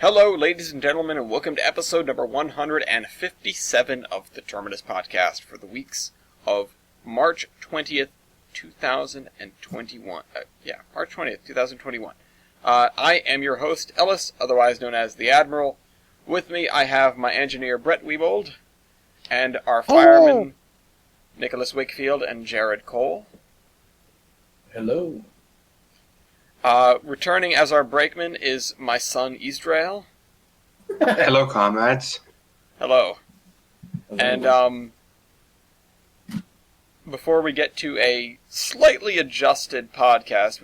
Hello, ladies and gentlemen, and welcome to episode number 157 of the Terminus Podcast for the weeks of March 20th, 2021. March 20th, 2021. I am your host, Ellis, otherwise known as the Admiral. With me, I have my engineer, Brett Wiebold, and our firemen, Nicholas Wakefield and Jared Cole. Hello. Returning as our brakeman is my son, Israel. Hello, comrades. Hello. And, before we get to a slightly adjusted podcast,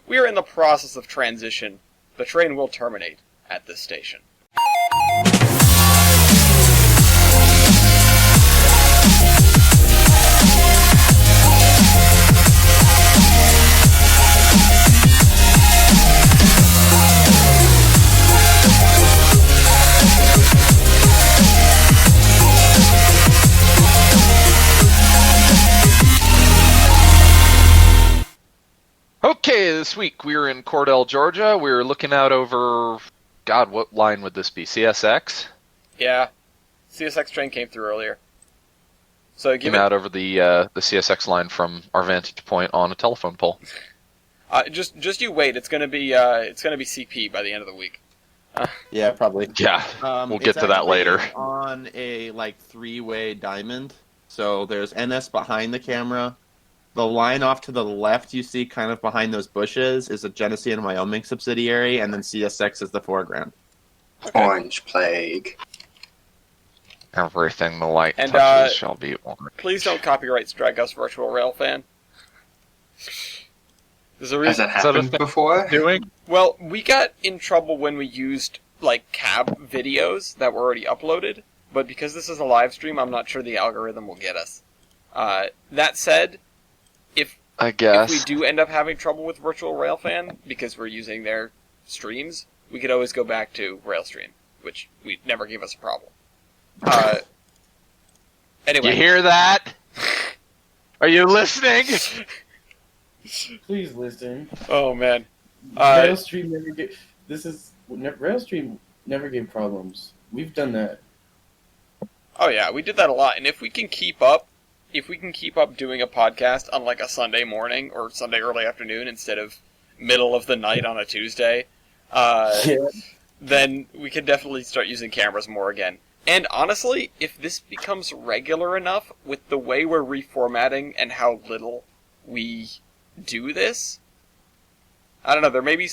we are in the process of transition, the train will terminate at this station. Okay, this week we were in Cordell, Georgia. We were looking out over, God, what line would this be? CSX? Yeah, CSX train came through earlier. So came out over the CSX line from our vantage point on a telephone pole. Just you wait. It's gonna be CP by the end of the week. Yeah, probably. Yeah, we'll get to that later. On a three-way diamond, so there's NS behind the camera. The line off to the left you see kind of behind those bushes is a Genesee and Wyoming subsidiary, and then CSX is the foreground. Okay. Orange plague. Everything the light and, touches shall be orange. Please don't copyright strike us, Virtual Railfan. There's a Has reason. that happened before? Well, we got in trouble when we used, cab videos that were already uploaded, but because this is a live stream, I'm not sure the algorithm will get us. That said, if we do end up having trouble with Virtual Railfan, because we're using their streams, we could always go back to Railstream, which never gave us a problem. Anyway. You hear that? Are you listening? Please listen. Oh, man. Railstream Railstream never gave problems. We've done that. Oh, yeah, we did that a lot, and if we can keep up doing a podcast on a Sunday morning or Sunday early afternoon instead of middle of the night on a Tuesday, then we can definitely start using cameras more again. And honestly, if this becomes regular enough with the way we're reformatting and how little we do this, I don't know, there may be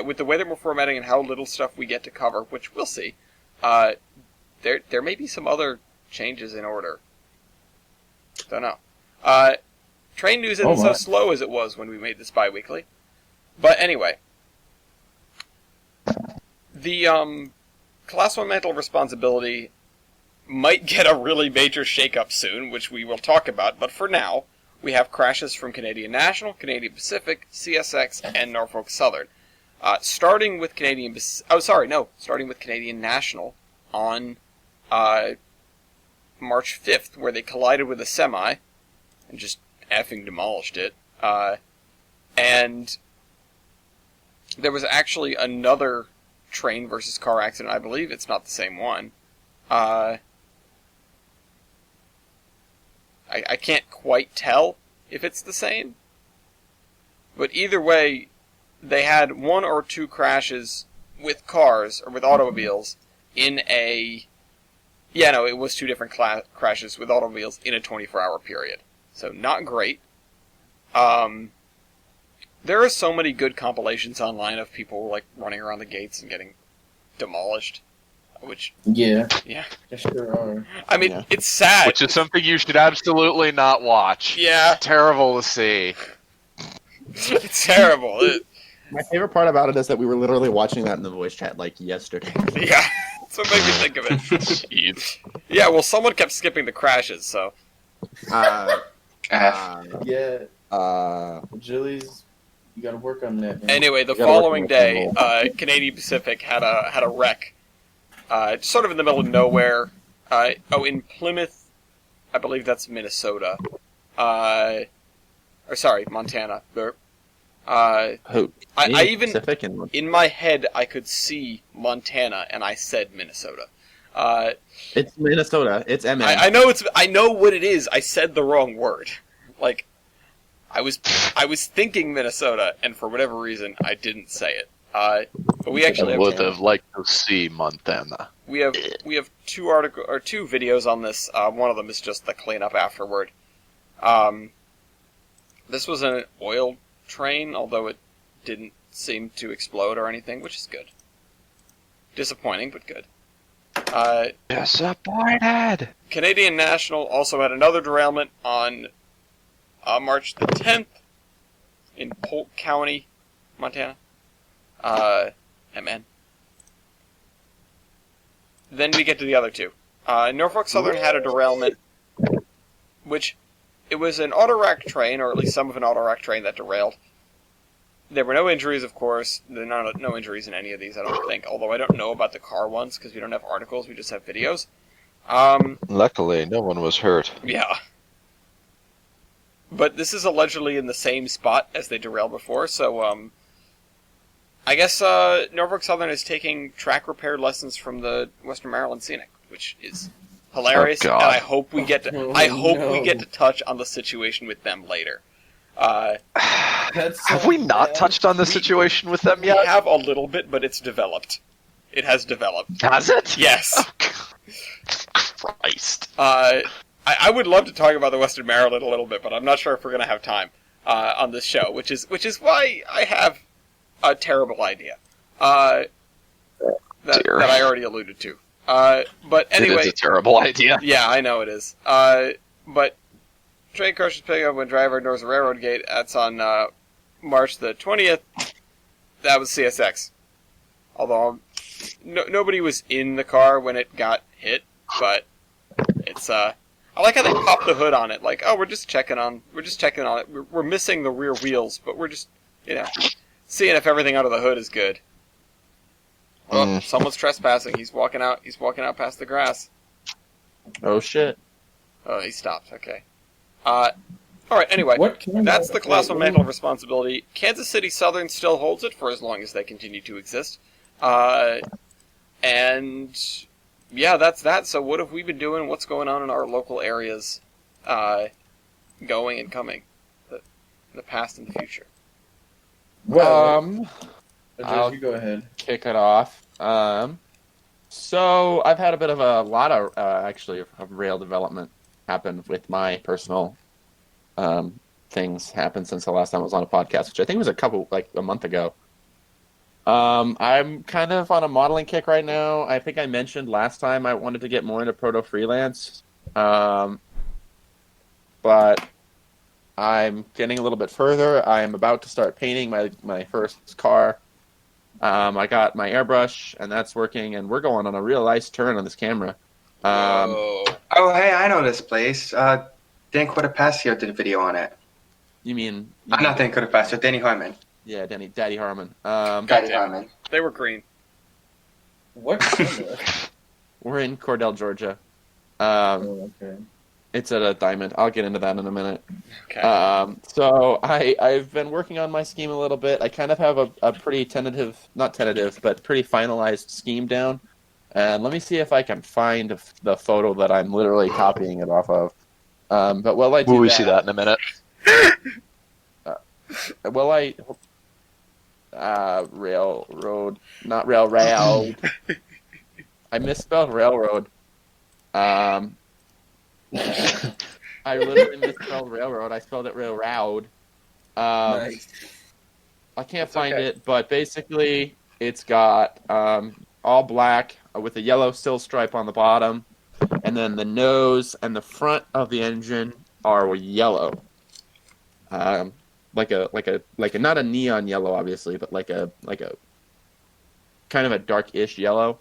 with the way that we're formatting and how little stuff we get to cover, which we'll see, there may be some other changes in order. Don't know. Train news isn't so slow as it was when we made this bi-weekly. But anyway. The, Class 1 mental responsibility might get a really major shake-up soon, which we will talk about, but for now, we have crashes from Canadian National, Canadian Pacific, CSX, and Norfolk Southern. Starting with Canadian National on, March 5th, where they collided with a semi and just effing demolished it. And there was actually another train versus car accident. I believe it's not the same one. I can't quite tell if it's the same. But either way, they had one or two crashes with cars, or with automobiles, in a... Yeah, no, it was two different crashes with automobiles in a 24-hour period. So, not great. There are so many good compilations online of people, running around the gates and getting demolished. Which... Yeah. Yeah. There sure are. I mean, It's sad. Which is something you should absolutely not watch. Yeah. Terrible to see. It's terrible. My favorite part about it is that we were literally watching that in the voice chat, yesterday. Yeah. That's what made me think of it. Jeez. Yeah, well, someone kept skipping the crashes, so... Julie's, you gotta work on that, man. Anyway, the following day, Canadian Pacific had a wreck, sort of in the middle of nowhere. In Plymouth, I believe that's Minnesota. Montana. Who? I even Pacific and in my head I could see Montana, and I said Minnesota. it's Minnesota. It's MN. I know I know what it is. I said the wrong word. Like, I was thinking Minnesota, and for whatever reason, I didn't say it. But we actually I would have have liked to see Montana. we have two videos on this. One of them is just the cleanup afterward. This was an oil train, although it didn't seem to explode or anything, which is good. Disappointing, but good. Disappointed! Canadian National also had another derailment on March the 10th in Polk County, Montana. MN. Then we get to the other two. Norfolk Southern had a derailment, which it was an autorack train, or at least some of an autorack train that derailed. There were no injuries, of course. There are no injuries in any of these, I don't think. Although I don't know about the car ones, because we don't have articles, we just have videos. Luckily, no one was hurt. Yeah. But this is allegedly in the same spot as they derailed before, so, I guess, Norfolk Southern is taking track repair lessons from the Western Maryland Scenic, which is hilarious, Oh, God. and I hope we get to touch on the situation with them later. Have we not touched on the situation with them We yet? have a little bit, but it's developed. It has developed. Has it? Yes. Christ. I would love to talk about the Western Maryland a little bit, but I'm not sure if we're going to have time on this show, which is why I have a terrible idea that I already alluded to. But anyway, It is a terrible idea. yeah, I know it is. But train crushes pickup when driver ignores the railroad gate. That's on March the 20th. That was CSX. Although nobody was in the car when it got hit, but it's I like how they popped the hood on it. Like, oh, we're just checking on it. We're missing the rear wheels, but we're just seeing if everything under the hood is good. Oh, someone's trespassing. He's walking out past the grass. Oh shit. Oh, he stopped. Okay. All right. Anyway, that's the class of mental responsibility. Kansas City Southern still holds it for as long as they continue to exist. And yeah, that's that. So what have we been doing? What's going on in our local areas? Going and coming, the past and the future. Well, I'll you go ahead. kick it off. So I've had a lot of rail development happen with my personal things happen since the last time I was on a podcast, which I think was a month ago. I'm kind of on a modeling kick right now. I think I mentioned last time I wanted to get more into proto freelance, but I'm getting a little bit further. I'm about to start painting my first car. I got my airbrush, and that's working, and we're going on a real nice turn on this camera. Whoa. Oh, hey, I know this place. Dan Quatapasio did a video on it. You mean Not Dan Quatapasio, Danny Harmon. Yeah, Daddy Harmon. Daddy Harmon. They were green. What? We're in Cordell, Georgia. Oh, okay. It's at a diamond. I'll get into that in a minute. Okay. So I've been working on my scheme a little bit. I kind of have a pretty not tentative, but pretty finalized scheme down. And let me see if I can find the photo that I'm literally copying it off of. But while I do Will we see that in a minute? Railroad, not railroad. I misspelled railroad. I literally misspelled railroad. I spelled it railroad. Nice. I can't find it, but basically it's got all black with a yellow sill stripe on the bottom, and then the nose and the front of the engine are yellow. Like a not a neon yellow, obviously, but like a kind of a darkish yellow.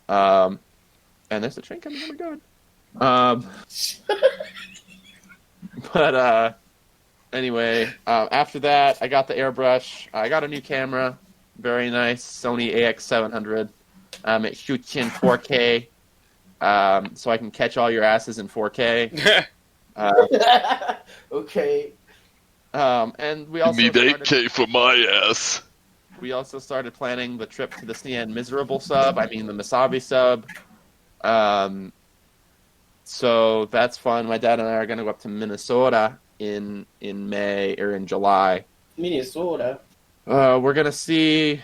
And there's a train coming. Oh my god. Anyway, after that, I got the airbrush. I got a new camera, very nice Sony AX700. It shoots in 4K, so I can catch all your asses in 4K. Okay. And we also Need started, 8K for my ass. we also started planning the trip to the Cian Miserable sub. I mean the Misabi sub. So that's fun. My dad and I are going to go up to Minnesota in May or in July. Minnesota. We're going to see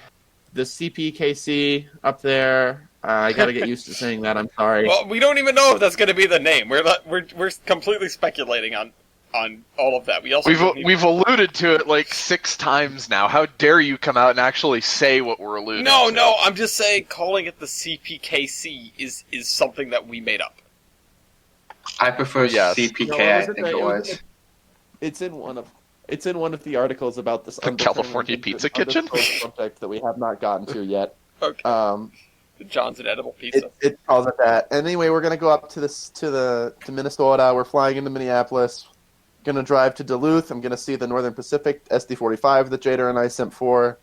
the CPKC up there. I got to get used to saying that. I'm sorry. Well, we don't even know if that's going to be the name. We're completely speculating on all of that. We've alluded to it like 6 times now. How dare you come out and actually say what we're alluding to? No, I'm just saying calling it the CPKC is something that we made up. I prefer Yes. CPK. No, I think it was. It's in one of the articles about this The California Pizza Kitchen? subject that we have not gotten to yet. Okay. John's an edible pizza. It calls it that. Anyway, we're gonna go up to Minnesota. We're flying into Minneapolis. Gonna drive to Duluth. I'm gonna see the Northern Pacific SD-45 that Jader and I sent for,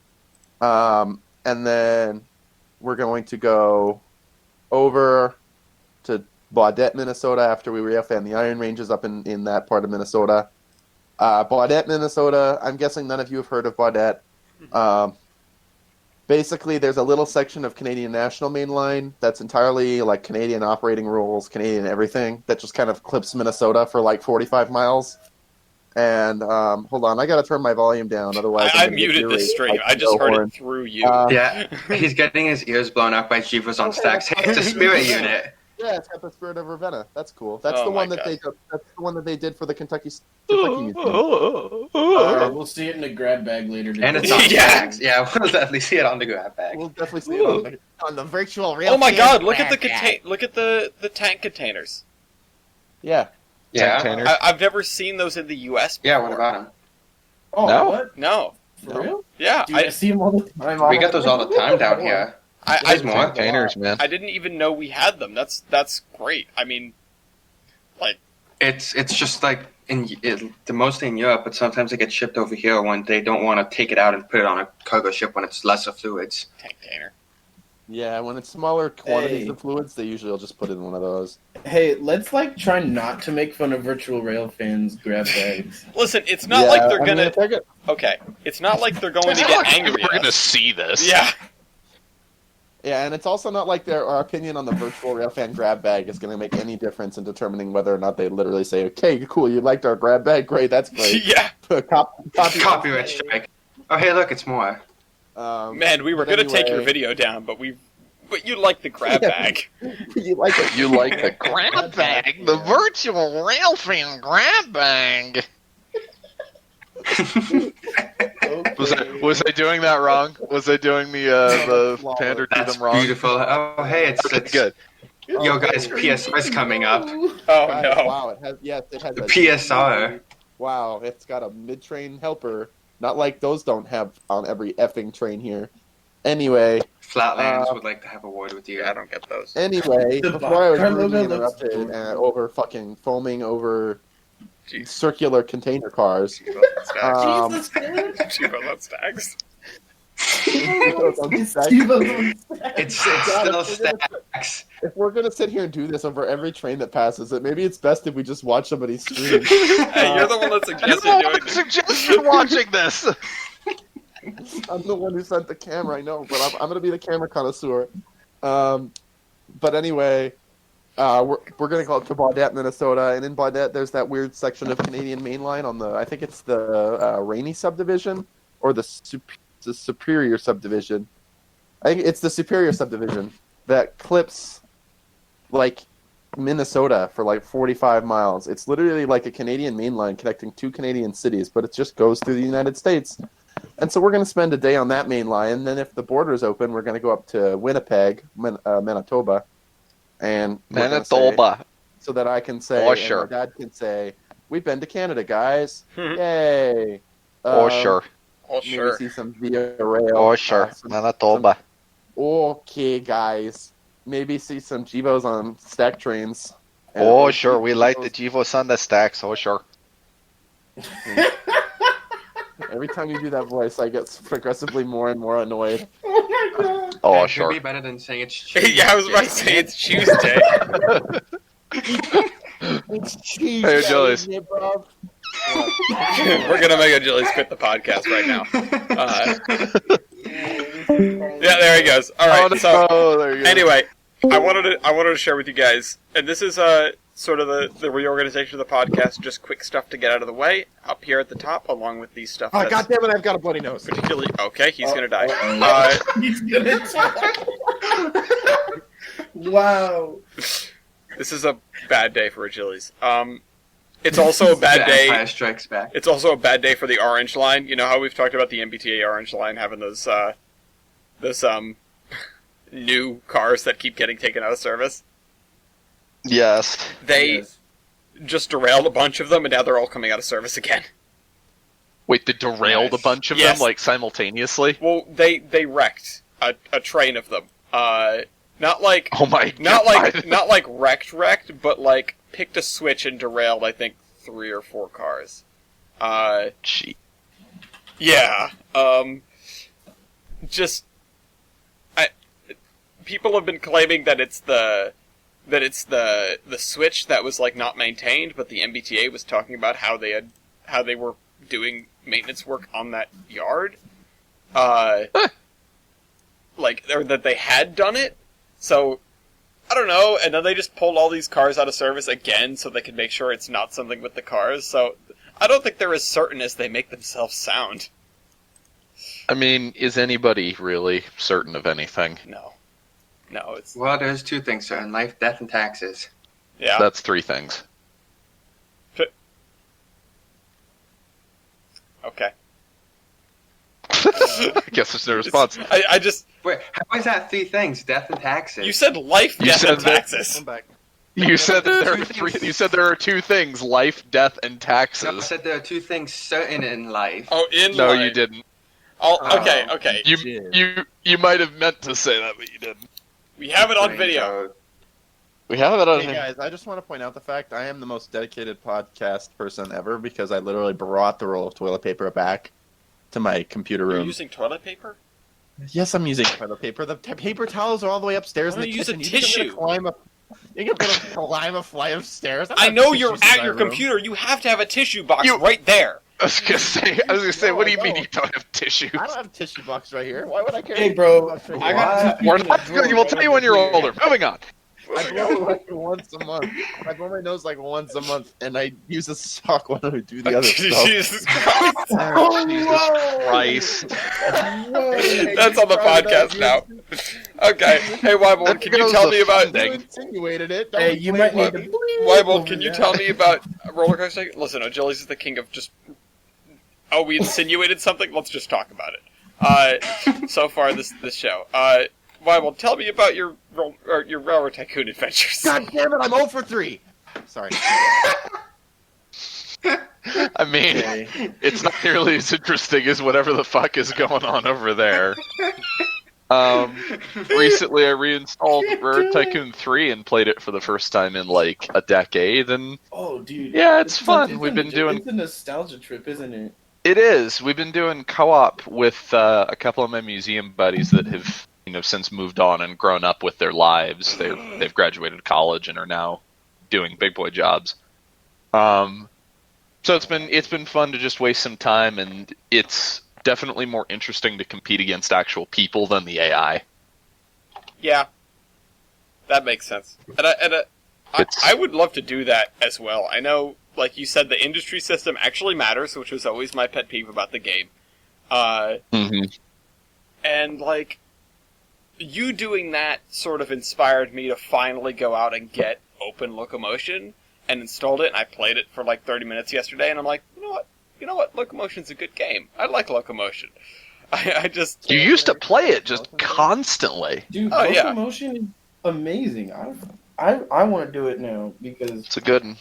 and then we're going to go over to Baudette, Minnesota, after we re-fan the Iron Ranges up in that part of Minnesota. Baudette, Minnesota. I'm guessing none of you have heard of Baudette. Basically, there's a little section of Canadian National Main Line that's entirely like Canadian operating rules, Canadian everything, that just kind of clips Minnesota for like 45 miles. And hold on, I gotta turn my volume down, otherwise I muted the stream. I just heard it through you. Yeah, he's getting his ears blown up by Jeevers on Stacks. Hey, it's a spirit unit. Yeah, it's got the Spirit of Ravenna. That's cool. That's Oh the one my that God. that's the one that they did for the Kentucky Museum. We'll see it in the grab bag later today. And it's on Yeah. Stacks. Yeah, we'll definitely see it on the grab bag. We'll definitely see it on the virtual real. Oh my fan God! Look at the grab bag. look at the tank containers. Yeah. Yeah. Containers. I've never seen those in the U.S. Yeah, before. what about him? Oh, No. what? No. For real? Yeah, Dude, I see them all the time. We get those all the time down here. There's more. Containers, man. I didn't even know we had them. That's great. I mean, like, It's just like mostly in Europe, but sometimes they get shipped over here when they don't want to take it out and put it on a cargo ship when it's lesser fluids. tank container. Yeah, when it's smaller quantities Hey. of fluids, they usually will just put it in one of those. Hey, let's try not to make fun of virtual rail fans grab bags. Listen, it's not like they're gonna. if they're good- Okay, it's not like they're going It's to not get like angry. we're at gonna us. see this. Yeah. Yeah, and it's also not like our opinion on the virtual railfan grab bag is going to make any difference in determining whether or not they literally say, "Okay, cool, you liked our grab bag, great, that's great." Yeah. Copyright strike. Oh, hey, look, it's more. Man, we were But gonna take your anyway- video down, but you like the grab Yeah. bag. You like it? You like the grab bag? The virtual railfan grab bag. Was I doing that wrong? Was I doing the pander to That's them wrong? beautiful. Oh, hey, it's Good. Yo, guys, PSR's coming up. Oh Guys, no. Wow, it has The a PSR. Wow, it's got a mid-train helper. Not like those don't have on every effing train here. Anyway, Flatlands would like to have a word with you. I don't get those. Anyway, The before I was Carlo rudely looks interrupted cool. over fucking foaming over Jeez. circular container cars. Jesus Christ. Chivo love stags. It's still Stacks. If we're gonna sit here and do this over every train that passes it, maybe it's best if we just watch somebody stream. Hey, you're the one that suggested You're the doing one that it. suggested watching this. I'm the one who sent the camera, I know, but I'm gonna be the camera connoisseur. But anyway, we're gonna go up to Baudette, Minnesota, and in Baudette there's that weird section of Canadian Mainline on the, I think it's the Rainy subdivision or the Superior subdivision. I think it's the Superior subdivision that clips like Minnesota for like 45 miles. It's literally like a Canadian mainline connecting two Canadian cities, but it just goes through the United States. And so we're going to spend a day on that main line, and then if the border's open, we're going to go up to Winnipeg, Manitoba, and we're gonna say- Manitoba. so that I can say, Oh, and sure. my dad can say, "We've been to Canada, guys! Hmm. Yay!" Oh, sure. Oh, Maybe sure. see some via rail. Oh, sure. Manitoba. Okay, guys. Maybe see some Jivos on stack trains. And Oh, we'll sure. see We like the Jivos- Jivo Sunday stacks. Oh, sure. Every time you do that voice, I get progressively more and more annoyed. Oh my god. Oh, It sure. could be better than saying it's Tuesday. Yeah, I was about to say it's Tuesday. It's cheese, Hey, Julius. yeah, bro. We're gonna make Achilles quit the podcast right now. Yeah, there he goes. All right. There you go. Anyway, I wanted to share with you guys, and this is sort of the reorganization of the podcast. Just quick stuff to get out of the way up here at the top, along with these stuff. Oh, God damn it! I've got a bloody nose. Particularly, okay, he's gonna die. He's gonna die. Wow. This is a bad day for Achilles. It's also a bad day. Vampire Strikes Back. It's also a bad day for the Orange Line. You know how we've talked about the MBTA Orange Line having those new cars that keep getting taken out of service? Yes. They just derailed a bunch of them, and now they're all coming out of service again. Wait, they derailed a bunch of Yes. them, like, simultaneously? Well, they wrecked a train of them. Not like Oh my god. not like wrecked, but like picked a switch and derailed, I think, 3 or 4 cars. Gee. Yeah. People have been claiming that it's the switch that was like not maintained, but the MBTA was talking about how they were doing maintenance work on that yard. Like, or that they had done it. So, I don't know, and then they just pulled all these cars out of service again so they could make sure it's not something with the cars. So, I don't think they're as certain as they make themselves sound. I mean, is anybody really certain of anything? No, it's... Well, there's 2 things certain: life, death, and taxes. Yeah. That's 3 things. Okay. I guess there's no response. I just... Wait, how is that 3 things? Death and taxes. You said life, You death, said and that- taxes. Come back. You said that there are Two 3. things. You said there are 2 things: life, death, and No, I taxes. said there are 2 things certain in life. Oh, in No, life. you didn't. Oh, okay. You might have meant to say that, but you didn't. We have it on Brain video. code. We have it on. Hey guys, I just want to point out the fact I am the most dedicated podcast person ever because I literally brought the roll of toilet paper back to my computer You're room. using toilet paper? Yes, I'm using toilet paper. The paper towels are all the way upstairs Why in the don't you use a kitchen. tissue? You're gonna climb a flight of stairs. I know you're at your computer. You have to have a tissue box right there. I was gonna say. No, What do I you mean don't. you don't have tissues? I don't have a tissue box right here. Why would I carry? Hey, a bro, tissue box I right got here? We're not. We'll tell you when you're older. Moving on. I blow like once a month. I blow my nose like once a month, and I use a sock when I do the other stuff. Jesus Christ. Christ. That's on the podcast now. Okay. Hey, Weibel, can you tell me about... You insinuated it. Don't Hey, you blame might need me. to... Weibel, can you tell me about roller coaster? Listen, Achilles is the king of just... Oh, we insinuated something? Let's just talk about it. So far, this show. Weibel, tell me about your Railroad Tycoon adventures. God damn it! I'm 0 for 3. Sorry. I mean, it's not nearly as interesting as whatever the fuck is going on over there. Recently, I reinstalled Railroad Tycoon 3 and played it for the first time in like a decade, and Oh, dude. yeah, it's fun. We've been It's doing. a nostalgia trip, isn't it? It is. We've been doing co-op with a couple of my museum buddies that have, since moved on and grown up with their lives. They've graduated college and are now doing big boy jobs. So it's been fun to just waste some time, and it's definitely more interesting to compete against actual people than the AI. Yeah. That makes sense. And I would love to do that as well. I know, like you said, the industry system actually matters, which was always my pet peeve about the game. And, like, you doing that sort of inspired me to finally go out and get Open Locomotion and installed it, and I played it for like 30 minutes yesterday, and I'm like, you know what, Locomotion's a good game. I like Locomotion. I just... You used to play it just constantly. Dude, Oh, yeah. Locomotion is amazing. I want to do it now because It's a good one.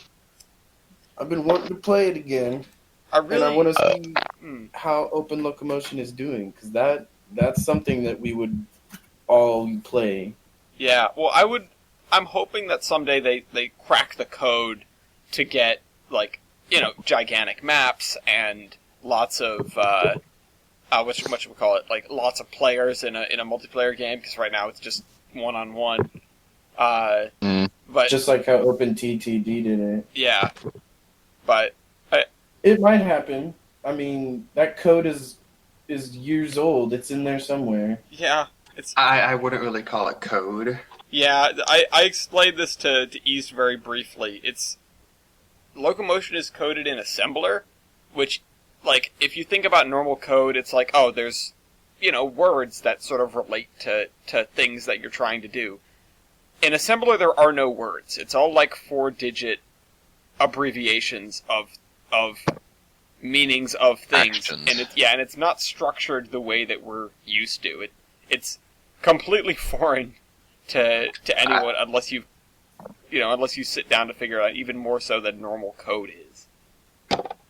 I've been wanting to play it again, I and I really... want to see mm. how Open Locomotion is doing because that's something that we would all play. Yeah, well, I'm hoping that someday they crack the code to get, like, gigantic maps and lots of, what should we call it? Like, lots of players in a multiplayer game, because right now it's just one-on-one. But, Just like how Open TTD did it. yeah. But, It might happen. I mean, that code is years old. It's in there somewhere. Yeah, it's I wouldn't really call it code. yeah. I explained this to East very briefly. It's locomotion is coded in assembler, which, like, if you think about normal code, it's like, oh, there's, words that sort of relate to things that you're trying to do. In assembler, there are no words. It's all like 4-digit abbreviations of meanings of things, Actions. and it's not structured the way that we're used to. It's completely foreign to anyone unless you sit down to figure it out. Even more so than normal code is.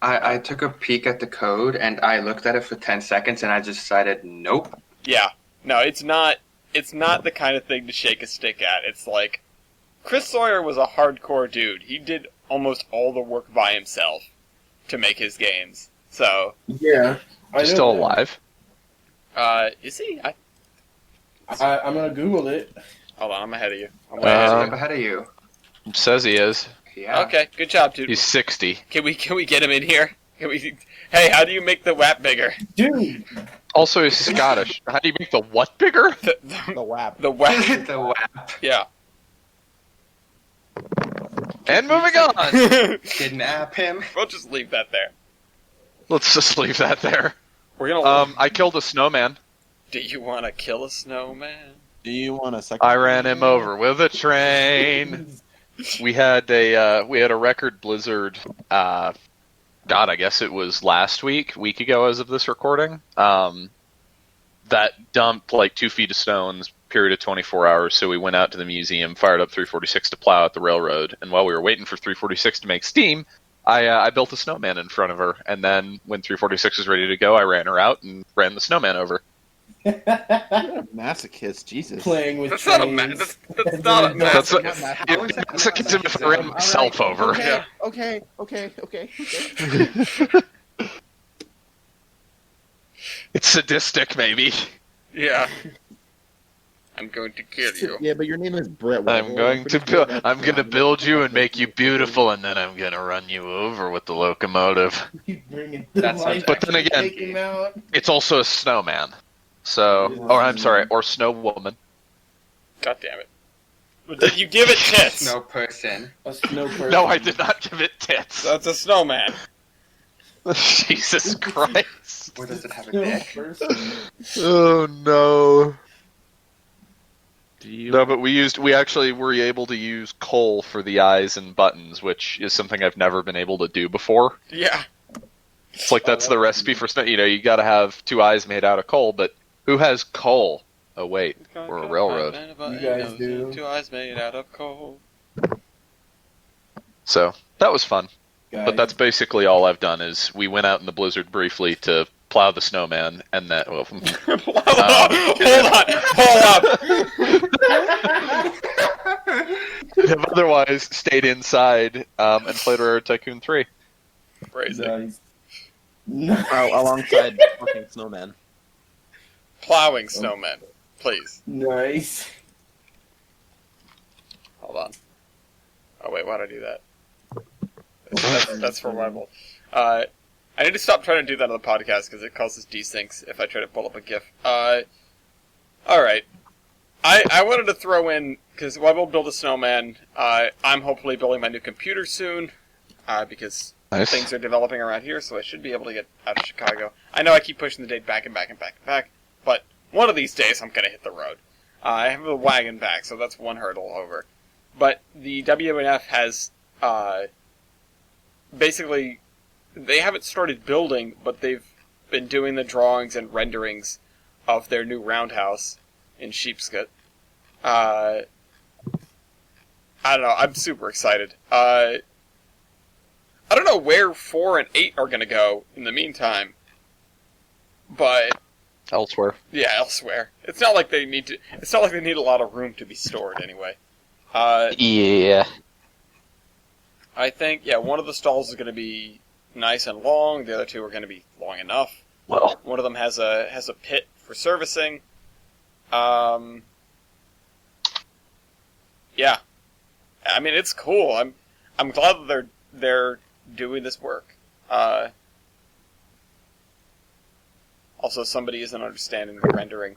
I took a peek at the code and I looked at it for 10 seconds and I just decided, nope. Yeah, no, it's not. It's not the kind of thing to shake a stick at. It's like Chris Sawyer was a hardcore dude. He did almost all the work by himself to make his games. So, Yeah. He's still alive. Is he? I'm gonna Google it. Hold on, I'm ahead of you. I'm way ahead of I'm ahead of you. Says he is. you. Yeah. Okay, good job, dude. He's 60. Can we get him in here? Hey, how do you make the WAP bigger? Dude! Also, he's Scottish. How do you make the what bigger? The WAP. The WAP. The WAP. Yeah. And moving on. Kidnap him. We'll just leave that there. Let's just leave that there. We're gonna. I killed a snowman. Do you want to kill a snowman? Do you want a second? I ran him over with a train. We had a record blizzard. I guess it was last week ago as of this recording. That dumped like 2 feet of snow in this period of 24 hours. So we went out to the museum, fired up 346 to plow out the railroad, and while we were waiting for 346 to make steam, I built a snowman in front of her. And then when 346 was ready to go, I ran her out and ran the snowman over. You're a masochist, Jesus. Playing with That's not a trains. that's not a That's massive. It's a kid if I ran myself over. Okay, Yeah. okay. It's sadistic, maybe. Yeah. I'm going to kill you. Yeah, but your name is Brett. I'm going to build you and make you beautiful, and then I'm going to run you over with the locomotive. Keep bringing the That's light but then again- take him out. It's also a snowman. So, or I'm sorry, or snow woman. God damn it. But did you give it tits? No person. A snow person. No, I did not give it tits. That's a snowman. Jesus Christ. Or does it have a Snow dick? person. Oh no. Do you? No, but we actually were able to use coal for the eyes and buttons, which is something I've never been able to do before. Yeah. It's like that's the recipe for snow. You got to have 2 eyes made out of coal, but who has coal? Oh wait, we're a railroad. You guys do. 2 eyes made out of coal. So that was fun. Guys, But that's basically all I've done is we went out in the blizzard briefly to plow the snowman, and that. Well, Hold on. have otherwise stayed inside and played Rare Tycoon 3. Crazy. Nice. Alongside fucking snowman. Plowing snowmen. Please. Nice. Hold on. Oh wait, why'd I do that? That's for Marvel. I need to stop trying to do that on the podcast because it causes desyncs if I try to pull up a GIF. Alright. I wanted to throw in, because while we'll build a snowman, I'm hopefully building my new computer soon, because Nice. things are developing around here, so I should be able to get out of Chicago. I know I keep pushing the date back and back and back and back, but one of these days I'm going to hit the road. I have a wagon back, so that's one hurdle over. But the WNF has, basically, they haven't started building, but they've been doing the drawings and renderings of their new roundhouse in Sheepscot. I don't know, I'm super excited. I don't know where 4 and 8 are going to go in the meantime, but Elsewhere. yeah, elsewhere. It's not like they need a lot of room to be stored anyway. Yeah. I think, one of the stalls is going to be nice and long. The other 2 are going to be long enough. Well, One of them has a pit for servicing. Yeah. I mean, it's cool. I'm glad that they're doing this work. Also, somebody isn't understanding the rendering.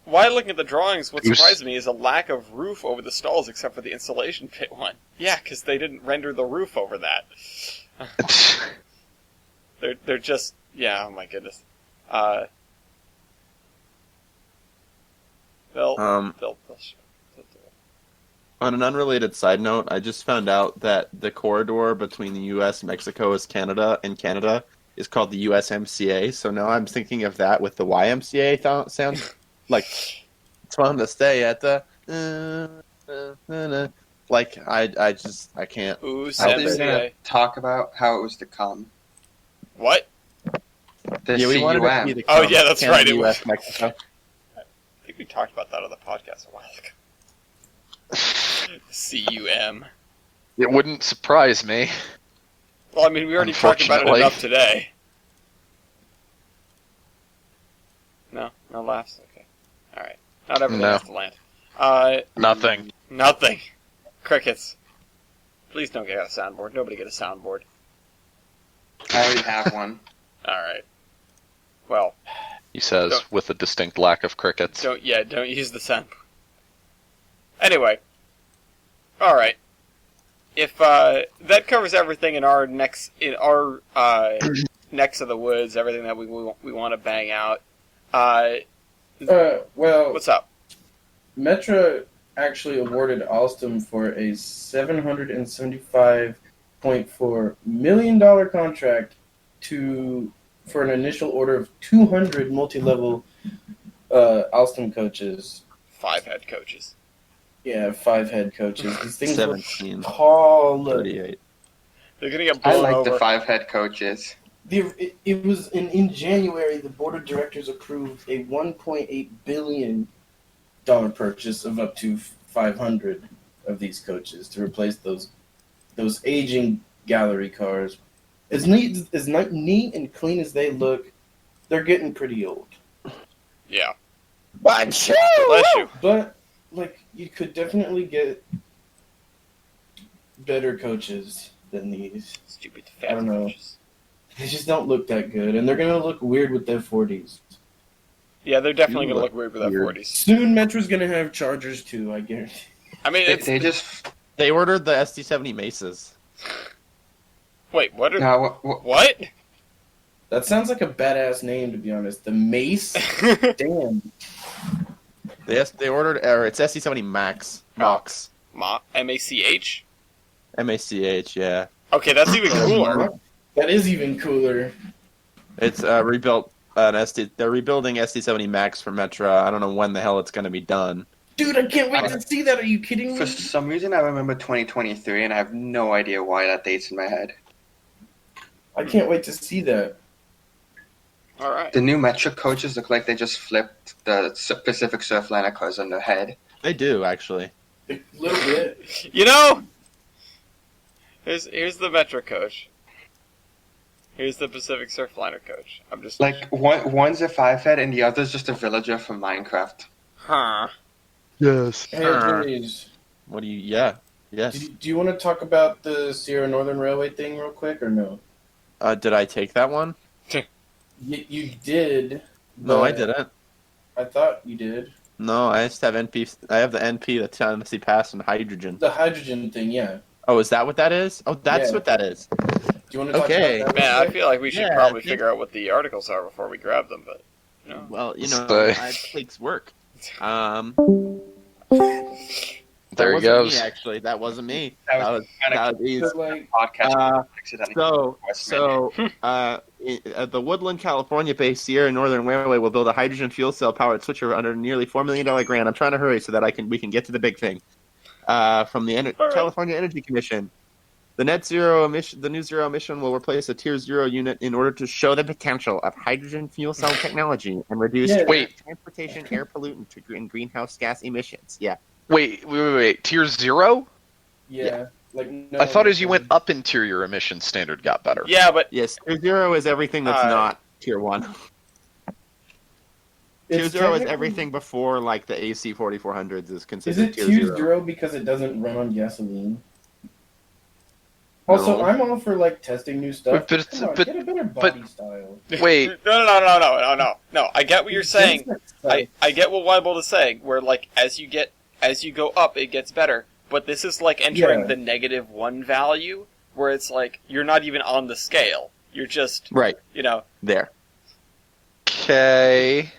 While looking at the drawings, what surprised me is a lack of roof over the stalls except for the installation pit one. Yeah, because they didn't render the roof over that. They're just... Yeah, oh my goodness. They'll On an unrelated side note, I just found out that the corridor between the U.S., Mexico, and Canada is called the USMCA. So now I'm thinking of that with the YMCA sound. Like, it's fun to stay at the... Like, I can't... Ooh, I was MCA. gonna talk about how it was to come. What? The Yeah, we wanted it to CUM. be the Oh, yeah, that's Canada, right, it U.S., was. Mexico. I think we talked about that on the podcast a while ago. CUM. It wouldn't surprise me. Well, I mean, we already talked about it Unfortunately. enough today. No? No laughs? Okay. Alright. Not everything No. has to land. Nothing. Nothing. Crickets. Please don't get a soundboard. Nobody get a soundboard. I already have one. Alright. Well, He says, Don't- with a distinct lack of crickets. don't use the soundboard. Anyway. Alright. If, that covers everything in our necks of the woods, everything that we want to bang out. Well, What's up? Metra actually awarded Alstom for a $775.4 million contract for an initial order of 200 multi-level Alstom coaches. 5 head coaches. Yeah, 5 head coaches. These things were 17. tall. 38. They're gonna get I blown like over. the 5 head coaches. It was in January. The board of directors approved a $1.8 billion purchase of up to 500 of these coaches to replace those aging gallery cars. As neat and clean as they look, they're getting pretty old. Yeah. Bless Bless you. But like, you could definitely get better coaches than these. Stupid I fat don't know. coaches. They just don't look that good, and they're gonna look weird with their 40s. Yeah, they're definitely You gonna look look weird with that weird. 40s. Soon, Metro's gonna have Chargers too. I guarantee. I mean, it's... They just... They ordered the SD70 Maces. Wait, what are... No, What? That sounds like a badass name, to be honest. The Mace. Damn. They ordered, it's SD70 Max. Max. M-A-C-H? M-A-C-H, yeah. Okay, that's even cooler. That is even cooler. It's rebuilt an SD. They're rebuilding SD70 Max for Metra. I don't know when the hell it's going to be done. Dude, I can't wait to see that. Are you kidding me? for some reason I remember 2023, and I have no idea why that date's in my head. I can't wait to see that. Alright. The new Metro coaches look like they just flipped the Pacific Surfliner cars on their head. They do, actually. A little bit. You know, here's the Metro coach. Here's the Pacific Surfliner coach. I'm just Like, one's a 5 head, and the other's just a villager from Minecraft. huh? Yes. Hey, James, What do you? Yeah. Yes. do you want to talk about the Sierra Northern Railway thing real quick, or no? Did I take that one? You did. No, I but didn't. I thought you did. No, I just have NP. I have the NP, the Tennessee Pass, and hydrogen. The hydrogen thing, yeah. Oh, is that what that is? Oh, that's Yeah. what that is. Do you want to talk Okay. about that? Man, real I quick? feel like we should Yeah, probably I think- figure out what the articles are before we grab them, but you know. Well, you know, So- it takes work. There he wasn't goes. Me, actually, that wasn't me. That That was was kinda that was easy. So, like, Podcast accidentally. The Woodland, California-based Sierra Northern Railway will build a hydrogen fuel cell-powered switcher under a nearly $4 million grant. I'm trying to hurry so that we can get to the big thing. From the right. California Energy Commission, the new zero emission will replace a Tier 0 unit in order to show the potential of hydrogen fuel cell technology and reduce Yeah. Wait. transportation air pollutant and greenhouse gas emissions. Yeah. Wait. Tier 0? yeah. Like, no, I thought as you went up interior emissions standard got better. Yeah, but Yes, Tier 0 is everything that's not Tier 1. Tier It's 0 is technically- everything before, like, the AC 4400s is Is considered it Tier Tier 0. 0 because it doesn't run on gasoline? Also, No. I'm all for like testing new stuff. But Come on, but- get a better body style. Wait. No. I get what you're saying. Like, I get what Weibold is saying, where like as you go up, it gets better. But this is like entering Yeah. the -1 value, where it's like you're not even on the scale. You're just, Right. there. Okay.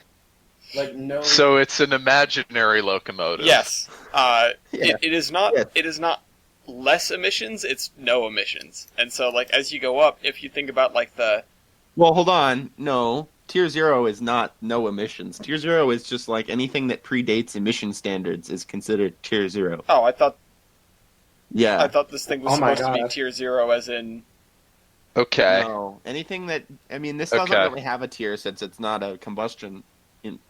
like no. So it's an imaginary locomotive. Yes. Yeah. It is not. Yes. It is not less emissions. It's no emissions. And so like as you go up, if you think about like the Well, hold on. No. Tier 0 is not no emissions. Tier 0 is just like anything that predates emission standards is considered Tier 0. I thought Yeah. this thing was Oh my supposed to be God. tier 0 as in. Okay. No. Anything that... I mean, this doesn't Okay. really have a tier since it's not a combustion...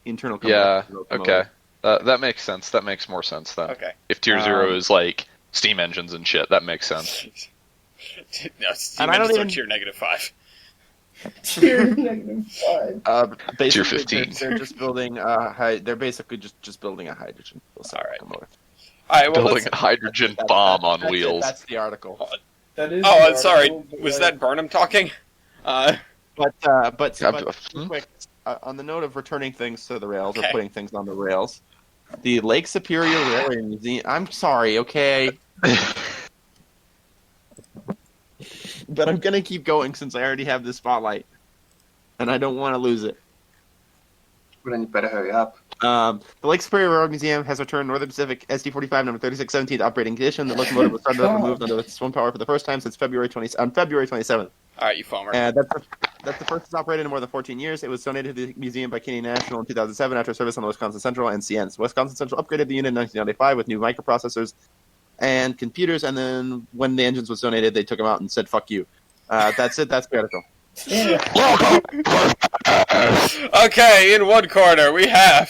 internal Yeah. combustion locomotive. Okay. That makes sense. That makes more sense then. Okay. If tier 0 is like steam engines and shit, that makes sense. No, Steam And I don't engines are even- tier -5. Tier -5. Basically, Tier 15. They're just building they're basically just building a hydrogen fuel cell All right. locomotive. All right. Well, Building let's, a hydrogen That- bomb on that's it. wheels. That's the article. That is. oh, the I'm sorry. article, but, Was like, that Burnham talking? But Hmm? quick, on the note of returning things to the rails Okay. or putting things on the rails, the Lake Superior Railway Museum. I'm sorry, okay, but I'm gonna keep going since I already have this spotlight, and I don't want to lose it. Well, then you better hurry up. The Lake Superior Railroad Museum has returned Northern Pacific SD45 number 3617 to operating condition. The locomotive was started up and moved under its own power for the first time since February 27th. All right, you foamer. And that's the first it's operated in more than 14 years. It was donated to the museum by Canadian National in 2007 after service on the Wisconsin Central and CNs. Wisconsin Central upgraded the unit in 1995 with new microprocessors and computers, and then when the engines was donated, they took them out and said, fuck you. That's it. That's the article. Okay, in one corner we have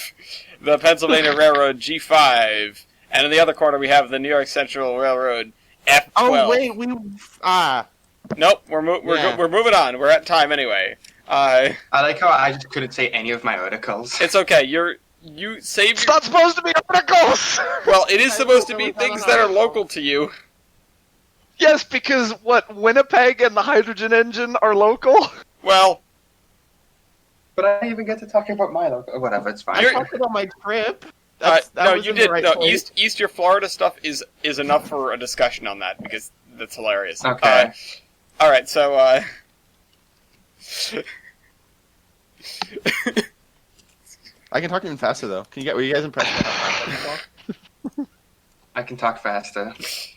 the Pennsylvania Railroad G5, and in the other corner we have the New York Central Railroad F12. Oh, wait, Nope, we're moving on. We're at time anyway. I like how I just couldn't say any of my articles. It's okay. You save It's your... not supposed to be articles! Well, it is supposed to be things that are local to you. Yes, because Winnipeg and the hydrogen engine are local? Well, But I didn't even get to talking about my local. Whatever, it's fine. I talked about my trip. That no, was you in the did. right No, place. East Florida stuff is enough for a discussion on that because that's hilarious. Okay. All right, so I can talk even faster, though. Were you guys impressed by how fast I can talk? I can talk faster.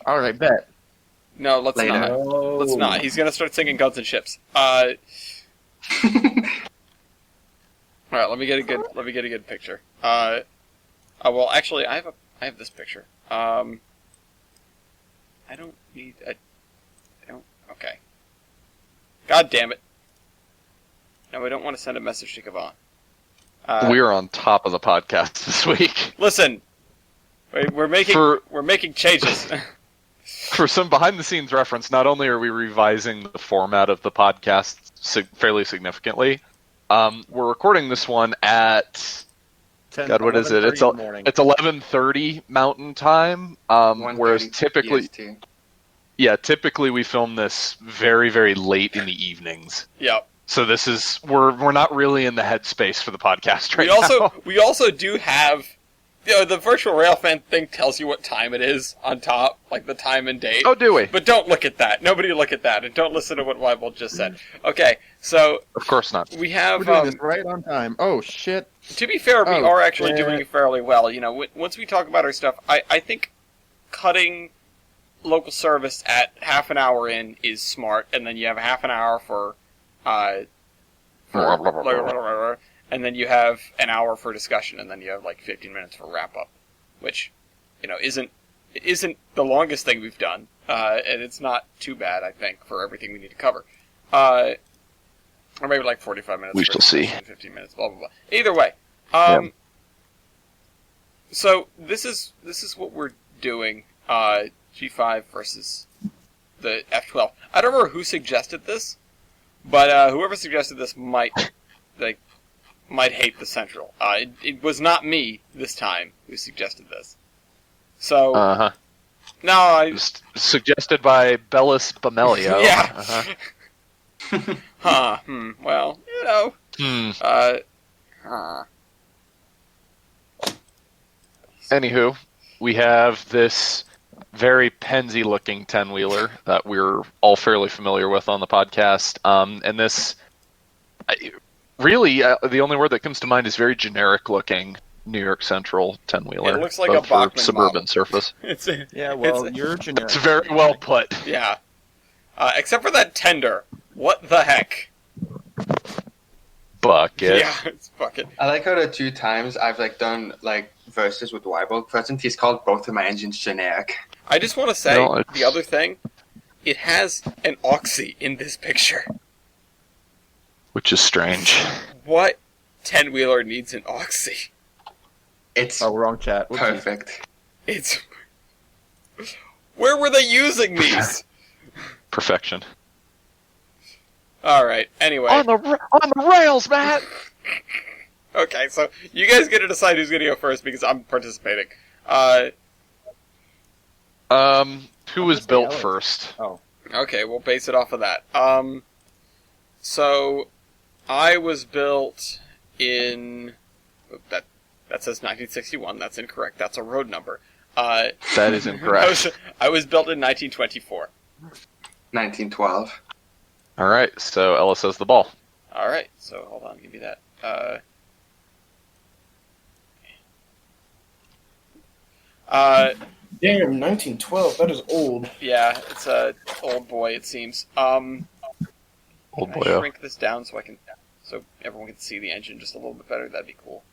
All right, bet. no, let's Later. not. Let's not. He's gonna start singing Guns and Ships. All right, let me get a good picture. Well, actually, I have this picture. I don't need. I don't. Okay. God damn it. No, I don't want to send a message to Kavan. We're on top of the podcast this week. Listen, we're making changes. For some behind-the-scenes reference, not only are we revising the format of the podcast fairly significantly, we're recording this one at... God, what is it? It's 11:30 Mountain Time. Whereas 1:30 typically, PST. typically we film this very, very late in the evenings. Yep. So this is we're not really in the headspace for the podcast right now. We also do have, the virtual railfan thing tells you what time it is on top, like the time and date. Oh, do we? But don't look at that. Nobody look at that, and don't listen to what Weibold just said. Okay, so Of course not. we have. We're doing this right on time. Oh, shit. To be fair, we Oh, are actually yeah. doing fairly well. Once we talk about our stuff, I think cutting local service at half an hour in is smart, and then you have half an hour for and then you have an hour for discussion, and then you have like 15 minutes for wrap up, which isn't the longest thing we've done, and it's not too bad, I think, for everything we need to cover. Or maybe like 45 minutes. We for shall see. 15 minutes. Blah blah blah. Either way, so this is what we're doing. G5 versus the F12. I don't remember who suggested this, but whoever suggested this might hate the Central. It was not me this time who suggested this. So No, It was suggested by Bellis Bamelio. Yeah. Uh-huh. Well, you know. Anywho, we have this very Pennsy-looking 10-wheeler that we're all fairly familiar with on the podcast. And this, really, the only word that comes to mind is very generic-looking New York Central 10-wheeler. It looks like both a for Bachmann suburban model. surface. Yeah, well, It's- you're generic. It's very well put. Yeah. Except for that tender. What the heck? Bucket. Yeah, it's fucking. I like how the 2 times I've done verses with Weibo present, he's called both of my engines generic. I just want to say No, it's- the other thing. It has an oxy in this picture. Which is strange. What 10-wheeler needs an oxy? It's Oh, wrong chat. Whoopsie. perfect. It's. Where were they using these? Perfection. All right. Anyway. On the rails, Matt. Okay, so you guys get to decide who's going to go first because I'm participating. Who was say built Ellis. first? Oh, Okay, we'll base it off of that. So I was built in that says 1961. That's incorrect. That's a road number. That is incorrect. I was built in 1924. 1912. All right, so Ellis has the ball. All right. So hold on, give me that. Damn, 1912. That is old. Yeah, it's a old boy. It seems. Old Can boy. I shrink this down so everyone can see the engine just a little bit better? That'd be cool.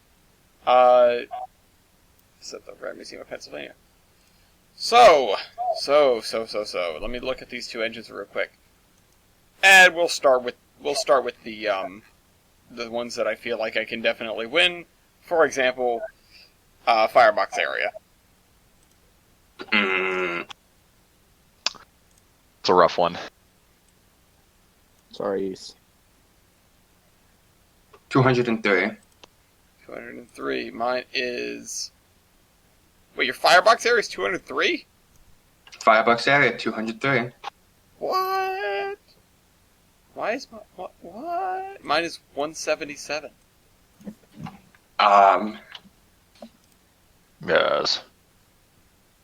It's at the Rare Museum of Pennsylvania. So. Let me look at these 2 engines real quick, and we'll start with the ones that I feel like I can definitely win. For example, Firebox area. It's a rough one. sorry. 203. 203. Mine is. Wait, your Firebox area is 203? $5 area, 203. What? Why is my what? Mine is 177. Yes.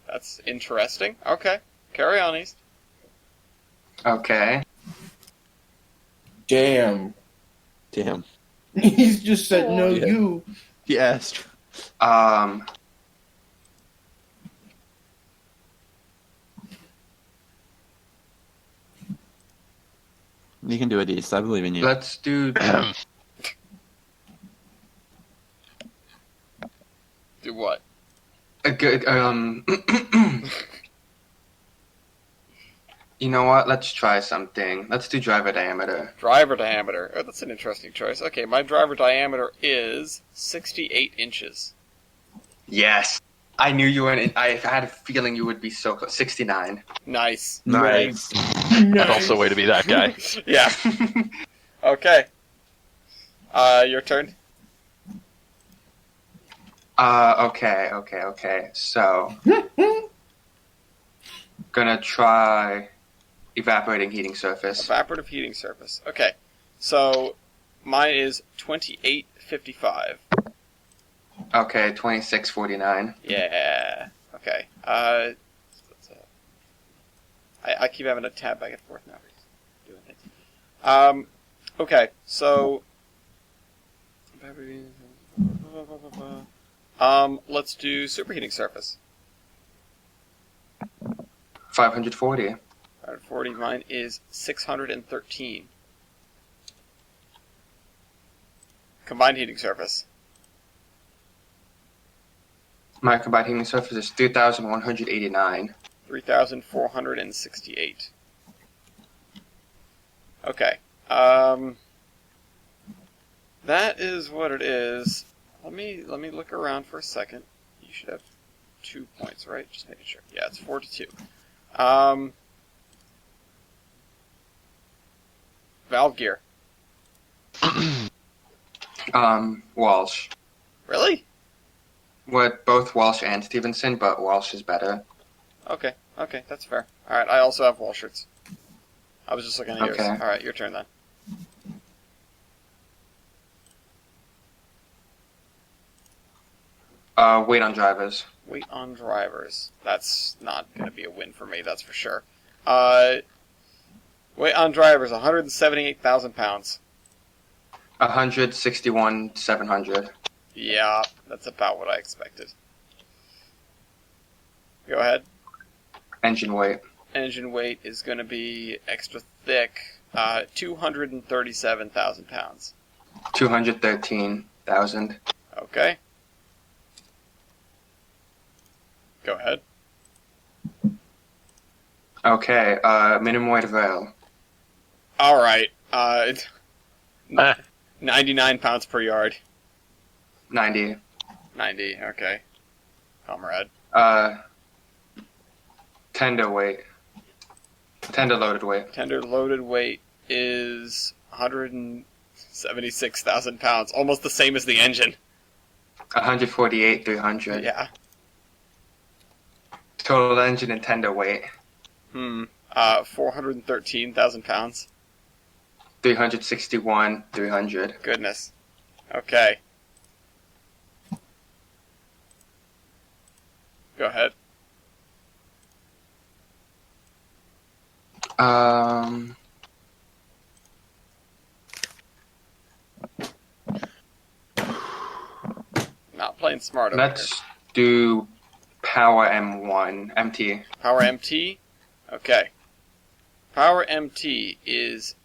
That's interesting. Okay, carry on, East. Okay. Damn. Damn. He's just said no, Yeah. you. Yes. You can do it, East. I believe in you. Let's do. Do what? A good. You know what? Let's try something. Let's do driver diameter. Driver diameter. Oh, that's an interesting choice. Okay, my driver diameter is 68 inches. Yes. I knew you were. I had a feeling you would be so close. 69. Nice. Nice. That's also a way to be that guy. Yeah. Okay. Your turn. Okay. So, gonna try evaporating heating surface. Evaporative heating surface. Okay. So, mine is 2855. Okay, 2649. Yeah. Okay. I keep having to tab back and forth now. Doing things. Okay. So. Let's do superheating surface. 540. 140. Mine is 613. Combined heating surface. My combined heating surface is 3,189. 3,468. Okay. That is what it is. Let me look around for a second. You should have 2 points, right? Just making sure. Yeah, it's 4-2. Valve gear. Walsh. Really? What both Walsh and Stevenson, but Walsh is better. Okay. Okay, that's fair. Alright, I also have wall shirts. I was just looking at yours. Okay. Alright, your turn then. Weight on drivers. Weight on drivers. That's not going to be a win for me, that's for sure. Weight on drivers, 178,000 pounds. 161,700. Yeah, that's about what I expected. Go ahead. Engine weight. Engine weight is going to be extra thick. 237,000 pounds. 213,000. Okay. Go ahead. Okay, minimum weight of rail. Alright. 99 pounds per yard. 90. 90, okay. Comrade. Tender weight. Tender loaded weight. Tender loaded weight is 176,000 pounds. Almost the same as the engine. 148,300. Yeah. Total engine and tender weight. 413,000 pounds. 361,300. Goodness. Okay. Go ahead. Not playing smart over Let's do Power M1. MT. here. Power MT? Okay. Power MT is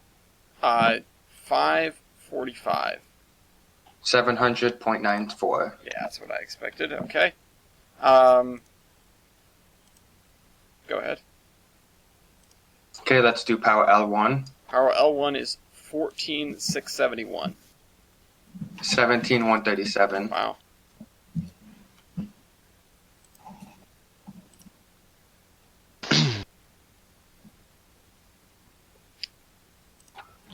545. 700.94. Yeah, that's what I expected. Okay. Go ahead. Okay, let's do Power L1. Power L1 is 14,671. 17,137. Wow.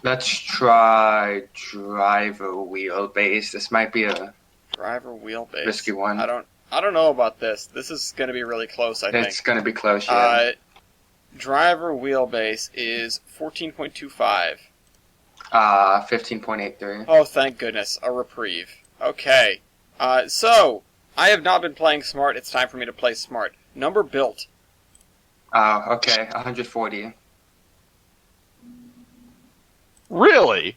Let's try driver wheelbase. This might be a Driver wheelbase. risky one. I don't know about this. This is going to be really close, I think. It's going to be close, yeah. Driver wheelbase is 14.25. 15.83. Oh, thank goodness. A reprieve. Okay. So, I have not been playing smart. It's time for me to play smart. Number built. Okay, 140. Really?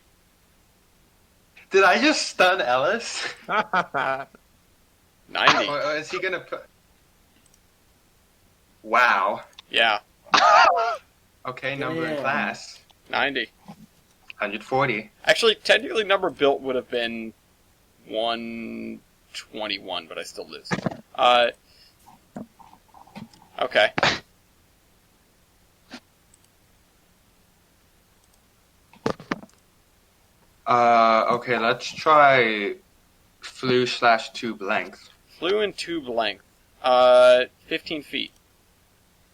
Did I just stun Ellis? 90. Or is he going to put... Wow. Yeah, Okay, number in Damn. class. 90. 140. Actually, technically, number built would have been 121, but I still lose. Okay. Okay, let's try flue/tube length. Flue and tube length. 15 feet.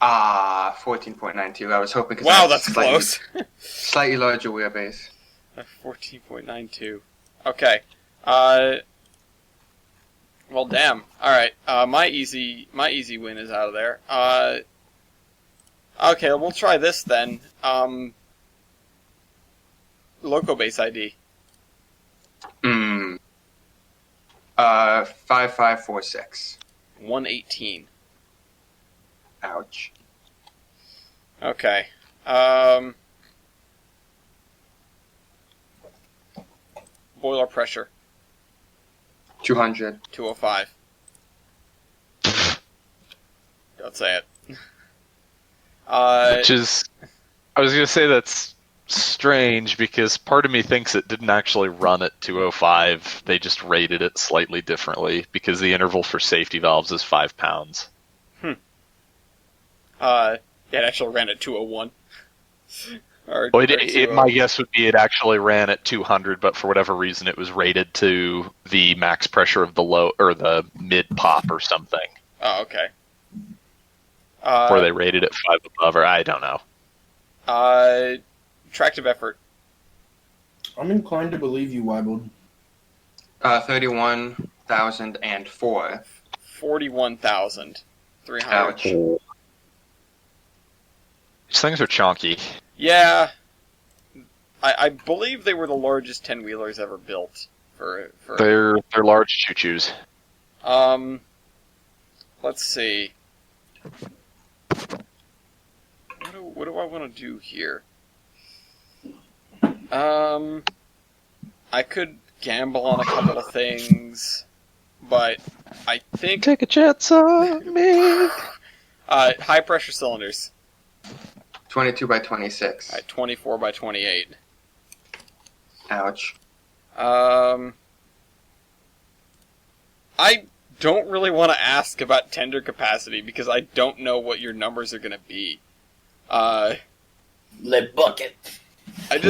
14.92. I was hoping because Wow, that's close. Slightly larger wheelbase. 14.92. Okay. Well, damn. All right. My easy win is out of there. Okay, we'll try this then. Loco base ID. 5546. 118. Ouch. Okay. Boiler pressure. 200. 205. Don't say it. Which is, I was going to say that's strange because part of me thinks it didn't actually run at 205. They just rated it slightly differently because the interval for safety valves is 5 pounds. It actually ran at 201. Or Well, 20. my guess would be it actually ran at 200, but for whatever reason it was rated to the max pressure of the low or the mid pop or something, Oh, okay. or they rated it 5 above, or I don't know. Tractive effort. I'm inclined to believe you, Weibold. 31,004. 41,300. Ouch. These things are chonky. Yeah. I believe they were the largest 10-wheelers ever built. They're large choo-choos. Let's see. What do I want to do here? I could gamble on a couple of things, but I think Take a chance on me. high pressure cylinders. 22 by 26. 24 by 28. Ouch. I don't really want to ask about tender capacity because I don't know what your numbers are going to be. Le bucket. I'm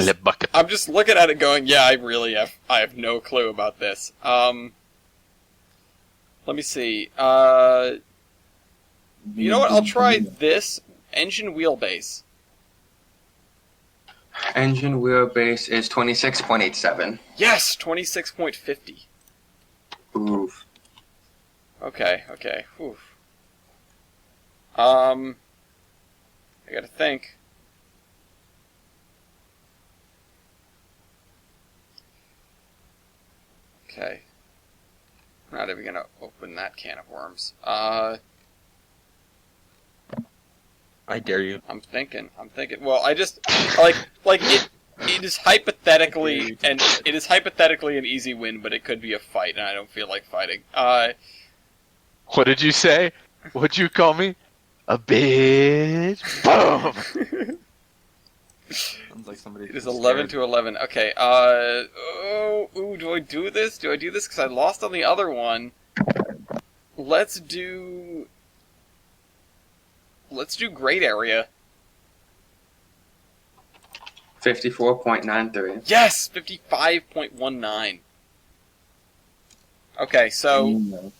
just looking at it going, yeah, I have no clue about this. Let me see. You know what? I'll try this engine wheelbase. Engine wheelbase is 26.87. Yes, 26.50. Oof. Okay. Whew. I gotta think. Okay. Not even gonna open that can of worms. I dare you. I'm thinking. Well, I just like it. It is hypothetically an easy win, but it could be a fight, and I don't feel like fighting. What did you say? What'd you call me? A bitch. Boom. Sounds like somebody. It is 11 to 11. Okay. Do I do this? Do I do this because I lost on the other one? Let's do great area. 54.93. Yes, 55.19. Okay, so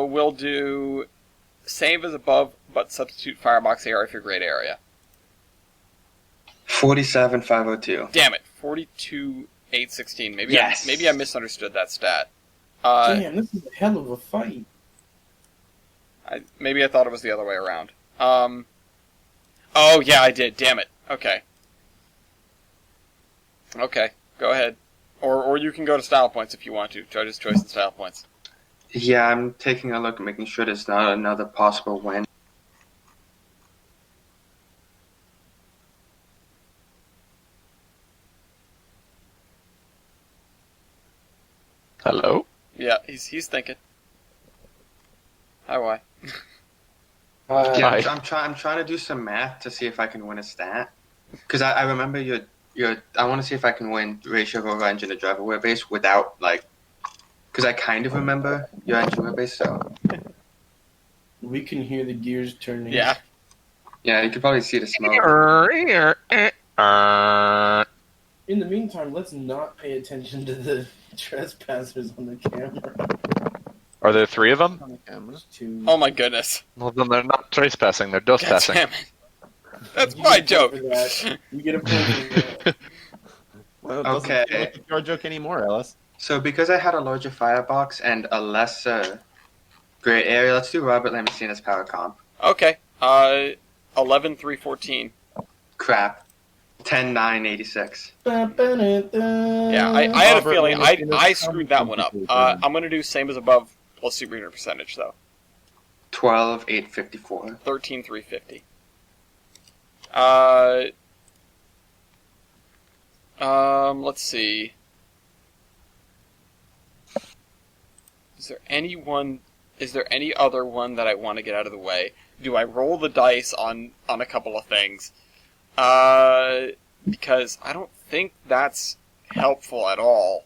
we'll do same as above, but substitute firebox area for great area. 47.502. Damn it, 42.816. Maybe Yes. maybe I misunderstood that stat. Damn, this is a hell of a fight. Maybe I thought it was the other way around. Oh yeah, I did. Damn it. Okay. Okay, go ahead. Or you can go to style points if you want to. Judge's choice and style points. Yeah, I'm taking a look, making sure there's not another possible win. Hello? Yeah, he's thinking. Hi, why? Yeah, Hi. I'm trying to do some math to see if I can win a stat. Because I remember your I want to see if I can win ratio of engine to driver wheelbase without, like... Because I kind of remember your engine wheelbase, so... We can hear the gears turning. Yeah. Yeah, you could probably see the smoke. In the meantime, let's not pay attention to the trespassers on the camera. Are there 3 of them? On the cameras. Two. Oh my goodness. Well, then they're not trespassing, they're dose God passing. damn it. That's You my get a joke. point for that. You get a point for that. Well, it doesn't Okay. feel like your joke anymore, Ellis. So because I had a larger firebox and a lesser gray area, let's do Robert Lamacina's power comp. Okay. 11.314. Crap. 10.986. Yeah, I had a Robert feeling Lamacina's I screwed that one up. complicated. I'm gonna do same as above plus superunit percentage though. 12.854. 13.350. Let's see. Is there any other one that I want to get out of the way? Do I roll the dice on a couple of things? Because I don't think that's helpful at all.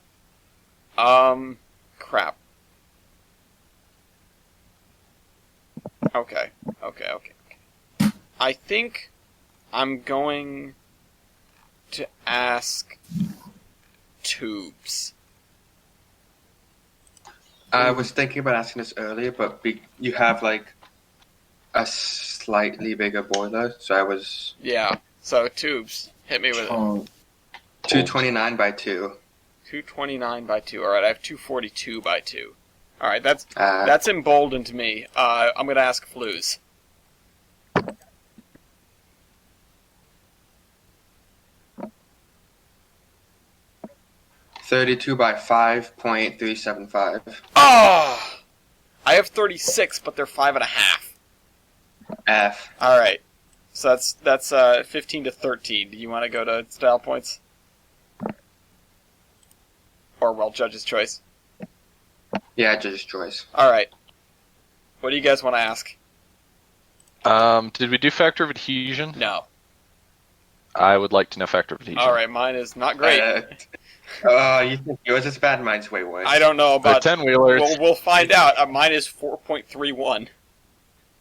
Crap. Okay. I think I'm going to ask tubes. I was thinking about asking this earlier, but you have like a slightly bigger boiler, so I was Yeah, so tubes. Hit me with it. 229 by 2. 229 by 2. Alright, I have 242 by 2. Alright, that's emboldened me. I'm going to ask flues. 32 by 5.375. Oh! I have 36, but they're 5.5. F. Alright. So that's 15 to 13. Do you want to go to style points? Or, well, judge's choice? Yeah, judge's choice. Alright. What do you guys want to ask? Did we do factor of adhesion? No. I would like to know factor of adhesion. Alright, mine is not great. You think yours is bad? Mine's way worse. I don't know The about... 10-wheelers. We'll find out. Mine is 4.31.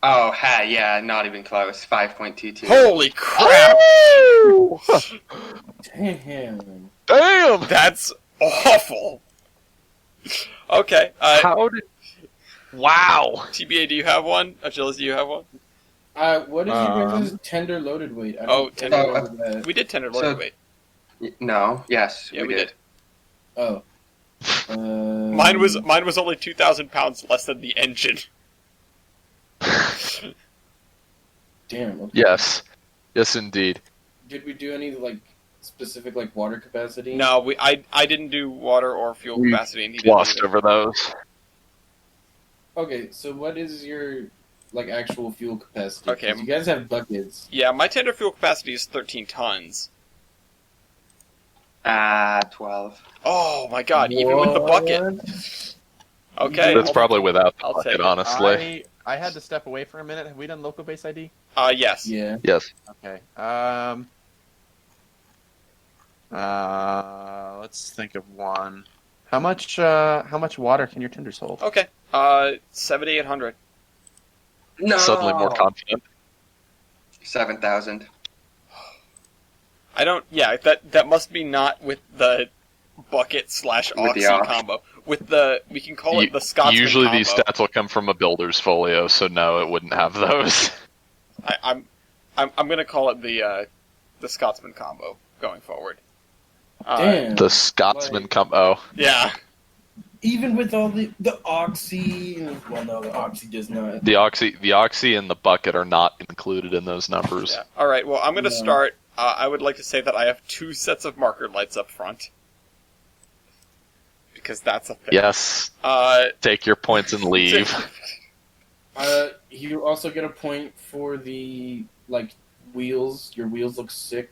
Oh, yeah, not even close. 5.22. Holy crap! Damn. Damn! That's awful. Okay. How did... Wow! TBA, do you have one? Achilles, do you have one? What is your guys' tender loaded weight? I Oh, don't tender remember that. We did tender loaded weight. No, yes, Yeah, we did. Oh. Mine was only 2,000 pounds less than the engine. Damn. Okay. Yes. Yes, indeed. Did we do any specific water capacity? No, I didn't do water or fuel We capacity, and he didn't Glossed either. over those. Okay, so what is your actual fuel capacity? Okay. 'Cause you guys have buckets. Yeah, my tender fuel capacity is 13 tons. 12. Oh my god, even with the bucket. Okay. That's probably without the I'll take bucket, it. honestly. I had to step away for a minute. Have we done local base ID? Yes. Yeah. Yes. Okay. Let's think of one. How much water can your tenders hold? Okay. 7,800. No! Suddenly more confident. 7,000. I don't. Yeah, that must be not with the bucket / With oxy the ox. combo. With the we can call it the Scotsman Usually combo. these stats will come from a builder's folio, so no, it wouldn't have those. I'm gonna call it the Scotsman combo going forward. Damn. The Scotsman combo. Yeah. Even with all the oxy, well, no, the oxy does not. The oxy and the bucket are not included in those numbers. Yeah. All right. Well, I'm gonna No. start. I would like to say that I have 2 sets of marker lights up front because that's a thing. Yes. Take your points and leave. You also get a point for the wheels. Your wheels look sick.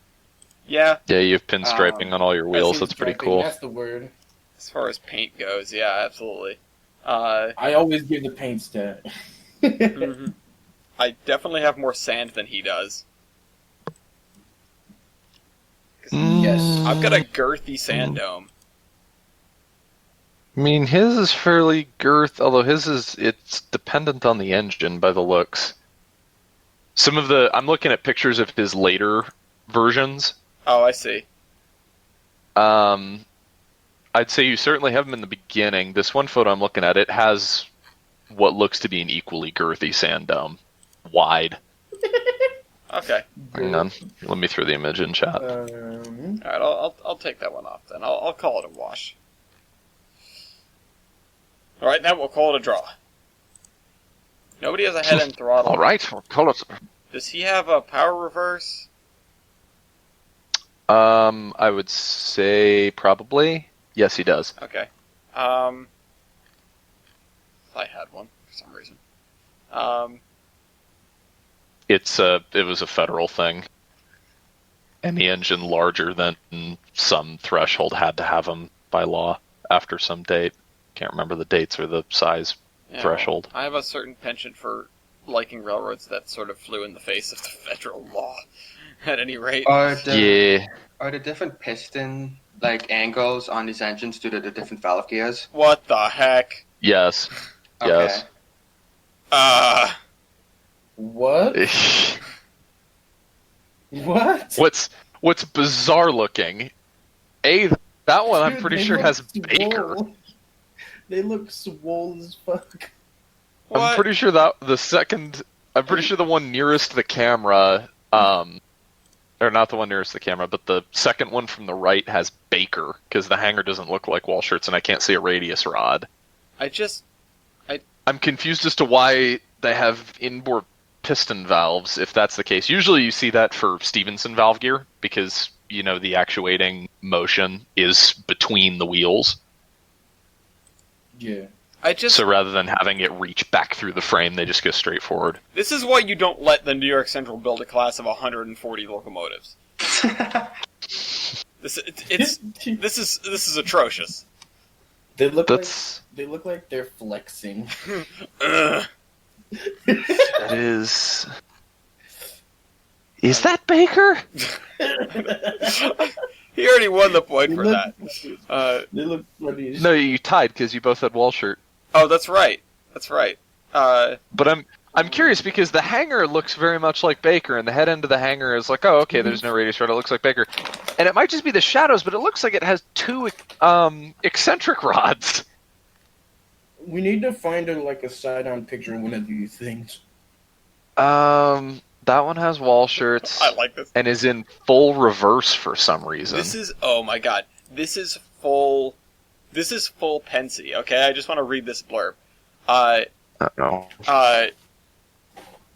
Yeah. Yeah, you have pinstriping on all your wheels. That's pretty Pinstriping, cool. That's the word. As far as paint goes, yeah, absolutely. I always give the paint stat. Mhm. I definitely have more sand than he does. Yes. I've got a girthy sand dome. I mean, his is fairly although it's dependent on the engine by the looks. I'm looking at pictures of his later versions. Oh, I see. I'd say you certainly have them in the beginning. This one photo I'm looking at, it has what looks to be an equally girthy sand dome. Wide. Okay. Hang on. Let me throw the image in chat. All right. I'll take that one off then. I'll call it a wash. All right. Then we'll call it a draw. Nobody has a head end throttle. All right. We'll call it. Does he have a power reverse? I would say probably. Yes, he does. Okay. I had one for some reason. It was a federal thing. Any engine larger than some threshold had to have them by law after some date. Can't remember the dates or the size Yeah, threshold. well, I have a certain penchant for liking railroads that sort of flew in the face of the federal law. At any rate. Are Yeah. the different piston angles on these engines due to the different valve gears? What the heck? Yes. Okay. Yes. What? What? What's bizarre looking? That one I'm Dude, pretty they sure look has Baker. swole. They look swole as fuck. What? I'm pretty sure the one nearest the camera, or not the one nearest the camera, but the second one from the right has Baker, because the hanger doesn't look like wall shirts and I can't see a radius rod. I'm confused as to why they have inboard piston valves, if that's the case. Usually you see that for Stevenson valve gear, because the actuating motion is between the wheels. Yeah. So rather than having it reach back through the frame, they just go straight forward. This is why you don't let the New York Central build a class of 140 locomotives. This is atrocious. They look like they're flexing. That is. Is that Baker? He already won the point for that. They look funny. No, you tied because you both had Walshert. Oh, that's right. That's right. But I'm curious because the hangar looks very much like Baker, and the head end of the hangar is like, oh, okay, there's no radius rod. It looks like Baker, and it might just be the shadows, but it looks like it has two eccentric rods. We need to find a side-on picture of one of these things. That one has wall shirts. I like this. And is in full reverse for some reason. This is, oh my god, this is full Pensy, okay? I just want to read this blurb. No.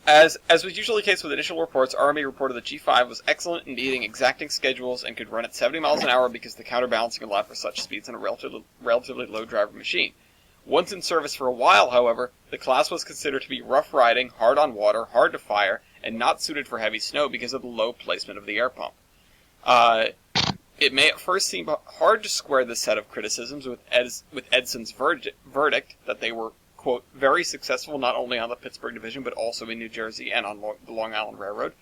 As was usually the case with initial reports, RMA reported that G5 was excellent in meeting exacting schedules and could run at 70 miles an hour because the counterbalancing allowed for such speeds in a relatively low driver machine. Once in service for a while, however, the class was considered to be rough riding, hard on water, hard to fire, and not suited for heavy snow because of the low placement of the air pump. It may at first seem hard to square this set of criticisms with Edson's verdict that they were, quote, very successful not only on the Pittsburgh Division but also in New Jersey and on the Long Island Railroad.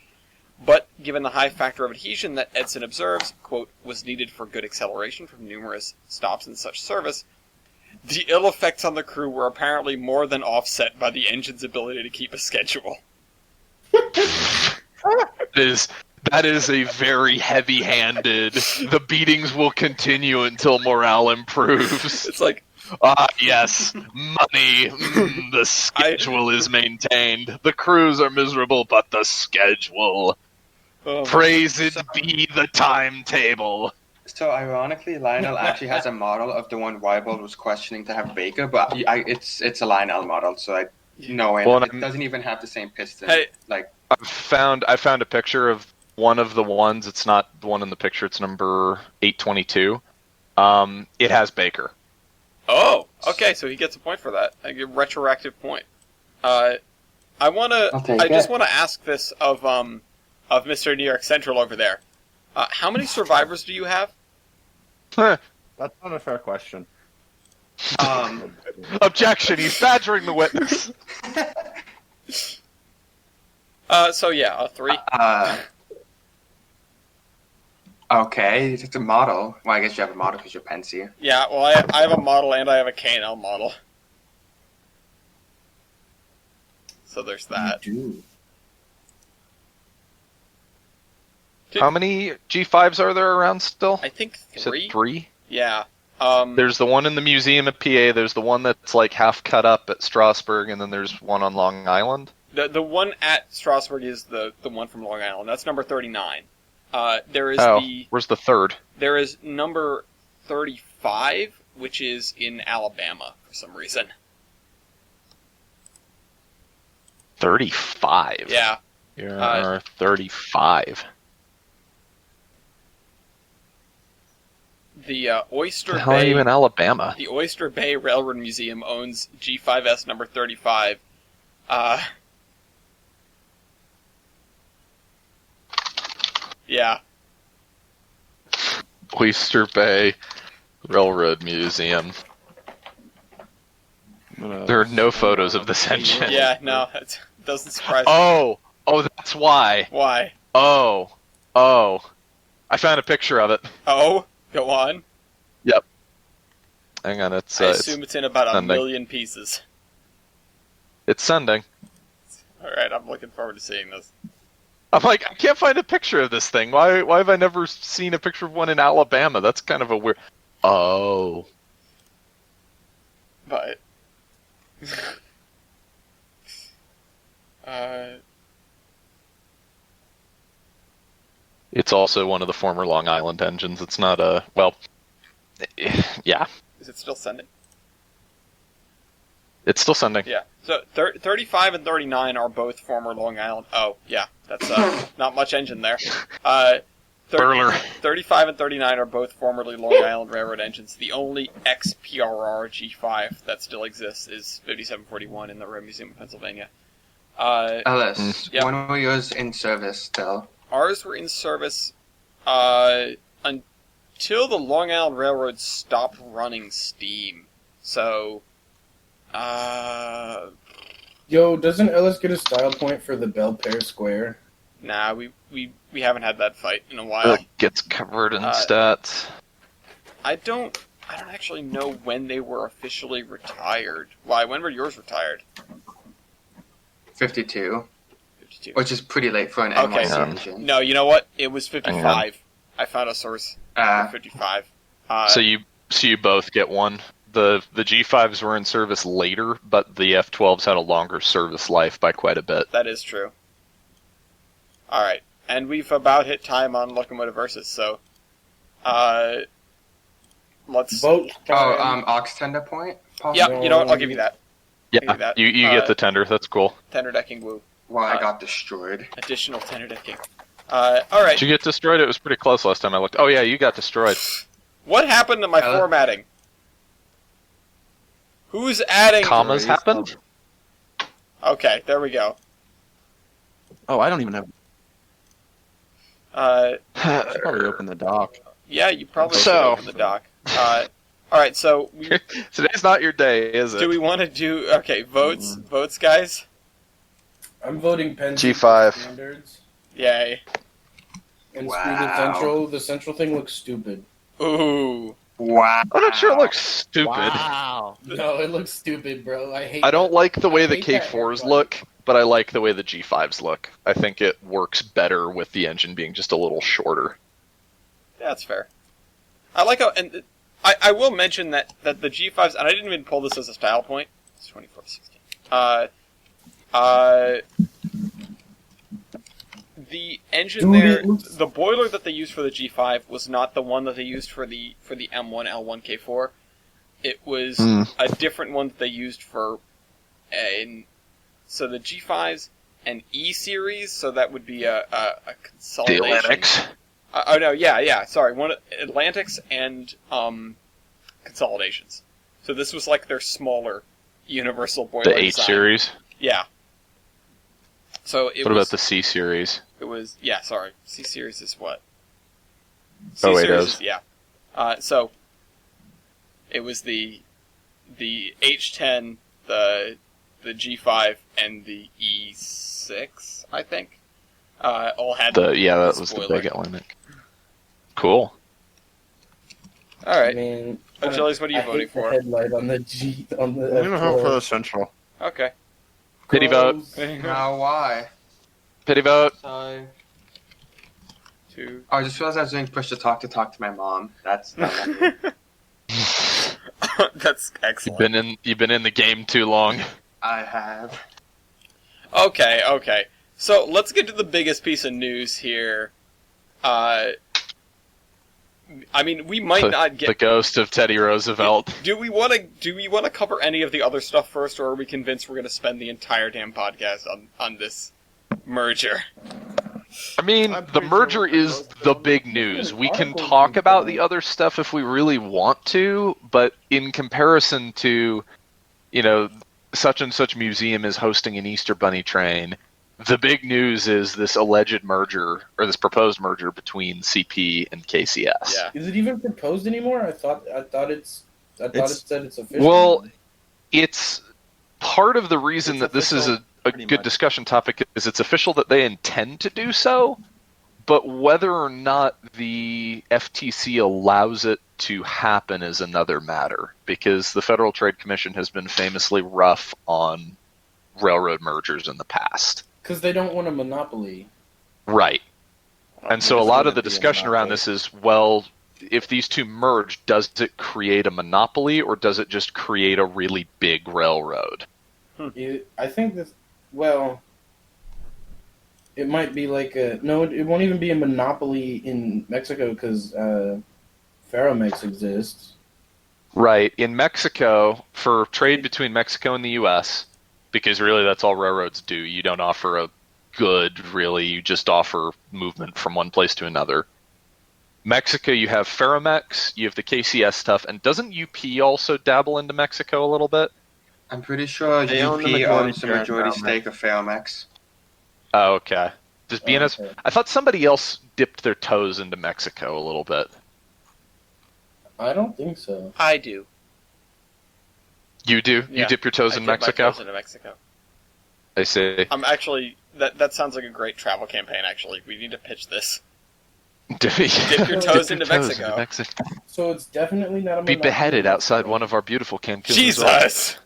But given the high factor of adhesion that Edson observes, quote, was needed for good acceleration from numerous stops in such service, the ill effects on the crew were apparently more than offset by the engine's ability to keep a schedule. That is a very heavy-handed, the beatings will continue until morale improves. It's like, yes, money, the schedule is maintained. The crews are miserable, but the schedule. Praised be the timetable. So ironically, Lionel actually has a model of the one Weibold was questioning to have Baker, but it's a Lionel model, so it doesn't even have the same piston. Hey, I found a picture of one of the ones. It's not the one in the picture. It's number 822. It has Baker. oh, okay, so he gets a point for that. A retroactive point. I just want to ask this of Mr. New York Central over there. How many survivors do you have? That's not a fair question. Objection, he's badgering the witness. So yeah, 3. Okay, it's a model. Well, I guess you have a model because you're Pensy. Yeah, well, I have a model and I have a K&L model. So there's that. You do. How many G5s are there around still? I think You said 3? 3? Yeah. There's the one in the museum at PA, there's the one that's like half cut up at Strasbourg, and then there's one on Long Island. The one at Strasbourg is the one from Long Island. That's number 39. There is where's the third? There is number 35, which is in Alabama for some reason. 35? Yeah. There are 35. The Oyster How are you in Alabama? The Oyster Bay Railroad Museum owns G5S number 35. Yeah. Oyster Bay Railroad Museum. There are no photos of this engine. Yeah, no, it doesn't surprise me. Oh, that's why. Why? Oh. I found a picture of it. Oh, go on. Yep. Hang on, I assume it's in about a sending. million pieces. It's sending. Alright, I'm looking forward to seeing this. I'm like, I can't find a picture of this thing. Why have I never seen a picture of one in Alabama? That's kind of a weird... Oh. But... It's also one of the former Long Island engines. It's not a... Well... Yeah. Is it still sending? It's still sending. Yeah. So 35 and 39 are both former Long Island. Oh, yeah. That's not much engine there. Burler. 35 and 39 are both formerly Long Island Railroad engines. The only ex-PRR G5 that still exists is 5741 in the Rail Museum of Pennsylvania. Ellis, Yep. when were yours in service till? Ours were in service until the Long Island Railroad stopped running steam. So, Yo, doesn't Ellis get a style point for the Belpaire Square? nah, we haven't had that fight in a while. It gets covered in stats. I don't actually know when they were officially retired. Why? When were yours retired? 52, 52. which is pretty late for an Okay. NYC engine. No, you know what? It was 55. I found a source for 55. So you both get one. The G5s were in service later, but the F12s had a longer service life by quite a bit. That is true. All right, and we've about hit time on Locomotive Versus, so let's Vote. Aux tender point? Paul? Yeah, you know what? I'll give you that. Give you that. You get the tender. That's cool. Tender decking, woo. Well, I got destroyed. Additional tender decking. All right. Did you get destroyed? It was pretty close last time I looked. Oh yeah, you got destroyed. What happened to my formatting? Who's adding Commas happened? Okay, there we go. Oh, I don't even have. Uh, I should probably open the doc. yeah, you probably should So- open the doc. All right, so Today's not your day, is it? do we want to do votes, guys? I'm voting Penn G5. standards. Yay! And Wow. screw the central. The central thing looks stupid. Ooh, Wow. I'm not sure it looks stupid. Wow. No, it looks stupid, bro. I hate. I don't like the way I the hate that K4s haircut. look, but I like the way the G5s look. I think it works better with the engine being just a little shorter. that's fair. I like how, and I will mention that the G5s, and I didn't even pull this as a style point. It's 24 to 16. The engine Dude, there, it looks- the boiler that they used for the G5 was not the one that they used for the M1 L1 K4. It was a different one that they used for, so the G5s and E series. So that would be a The consolidation. Atlantics. Oh no, yeah. Sorry, one Atlantics and consolidations. So this was like their smaller universal boiler. The H design. series. Yeah. So it What was. about the C series? It was sorry. C series is what? Oh, wait, series those. is, yeah. So it was the H10, the G5, and the E6, I think. All had That this was the boiler. big Atlantic. Cool. All right. Man, Achilles, what are you I voting hate the for? headlight on the G on the. I'm gonna vote for F4. the central. Okay. Pity vote. Gross. Now, why? Pity vote. Sorry. Two. Oh, I just realized I was doing push to talk to my mom. That's That's You've excellent. been in the game too long. I have. Okay. So let's get to the biggest piece of news here. I mean, we might not The get. ghost of Teddy Roosevelt. Do we want to cover any of the other stuff first, or are we convinced we're going to spend the entire damn podcast on this merger? I mean, I'm the pretty merger sure is the big news. We can talk about the other stuff if we really want to, but in comparison to, such and such museum is hosting an Easter Bunny train, the big news is this alleged merger, or this proposed merger between CP and KCS. Yeah. Is it even proposed anymore? I thought it said it's official. Well, it's part of the reason It's that this is official, a pretty good much. discussion topic is it's official that they intend to do so, but whether or not the FTC allows it to happen is another matter, because the Federal Trade Commission has been famously rough on railroad mergers in the past. Because they don't want a monopoly. Right. And so a It's lot gonna of the be a discussion around monopoly. this is, well, if these two merge, does it create a monopoly or does it just create a really big railroad? I think that. Well, it might be like a no. It won't even be a monopoly in Mexico because Ferromex exists. Right. In Mexico, for trade between Mexico and the U.S., because really that's all railroads do. You don't offer a good, really. You just offer movement from one place to another. Mexico, you have Ferromex, you have the KCS stuff, and doesn't UP also dabble into Mexico a little bit? I'm pretty sure They own UP the majority owns the share in majority Ferromex. stake of Ferromex. Oh, okay. Does BNS? Okay. I thought somebody else dipped their toes into Mexico a little bit. I don't think so. I do. You do? Yeah, You dip your toes I in dip my Mexico? toes into Mexico. I see. I'm actually that sounds like a great travel campaign. Actually, we need to pitch this. Dip your toes into Mexico. So it's definitely not a Be monopoly. beheaded outside one of our beautiful Cancun resorts. Jesus.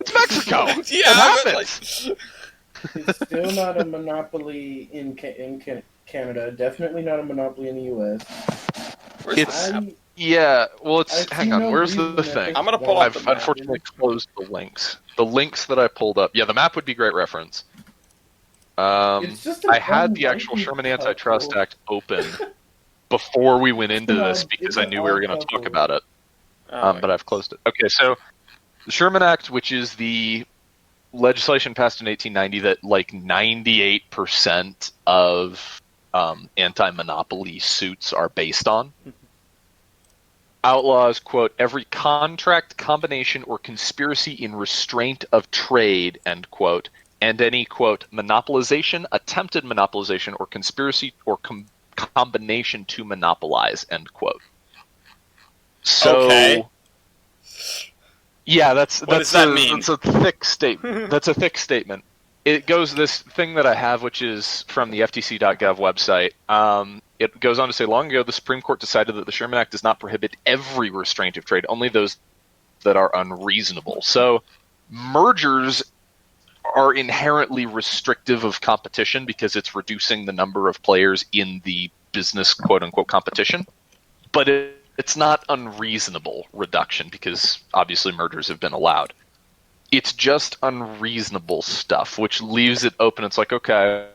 It's Mexico. Yeah, It but, happens. It's still not a monopoly in Canada. Definitely not a monopoly in the U.S. It's I- yeah. Well, it's I've hang seen on. no Where's reason the that thing? I'm gonna pull up I've the map. unfortunately closed the links. The links that I pulled up. Yeah, the map would be great reference. It's just an I had the actual unlikely Sherman Antitrust couple. Act open before we went into this It's because an I knew we were odd going to talk couple. about it. Oh, But I've closed it. Okay, so the Sherman Act, which is the legislation passed in 1890 that like 98% of anti-monopoly suits are based on, outlaws, quote, every contract, combination, or conspiracy in restraint of trade, end quote, and any, quote, monopolization, attempted monopolization, or conspiracy or combination to monopolize, end quote. So, Okay. yeah, that's does that mean? That's a thick statement. That's a thick statement. It goes this thing that I have, which is from the FTC.gov website. It goes on to say, long ago, the Supreme Court decided that the Sherman Act does not prohibit every restraint of trade, only those that are unreasonable. So, mergers are inherently restrictive of competition because it's reducing the number of players in the business quote-unquote competition. But it's not unreasonable reduction because obviously mergers have been allowed. It's just unreasonable stuff, which leaves it open. It's like, okay,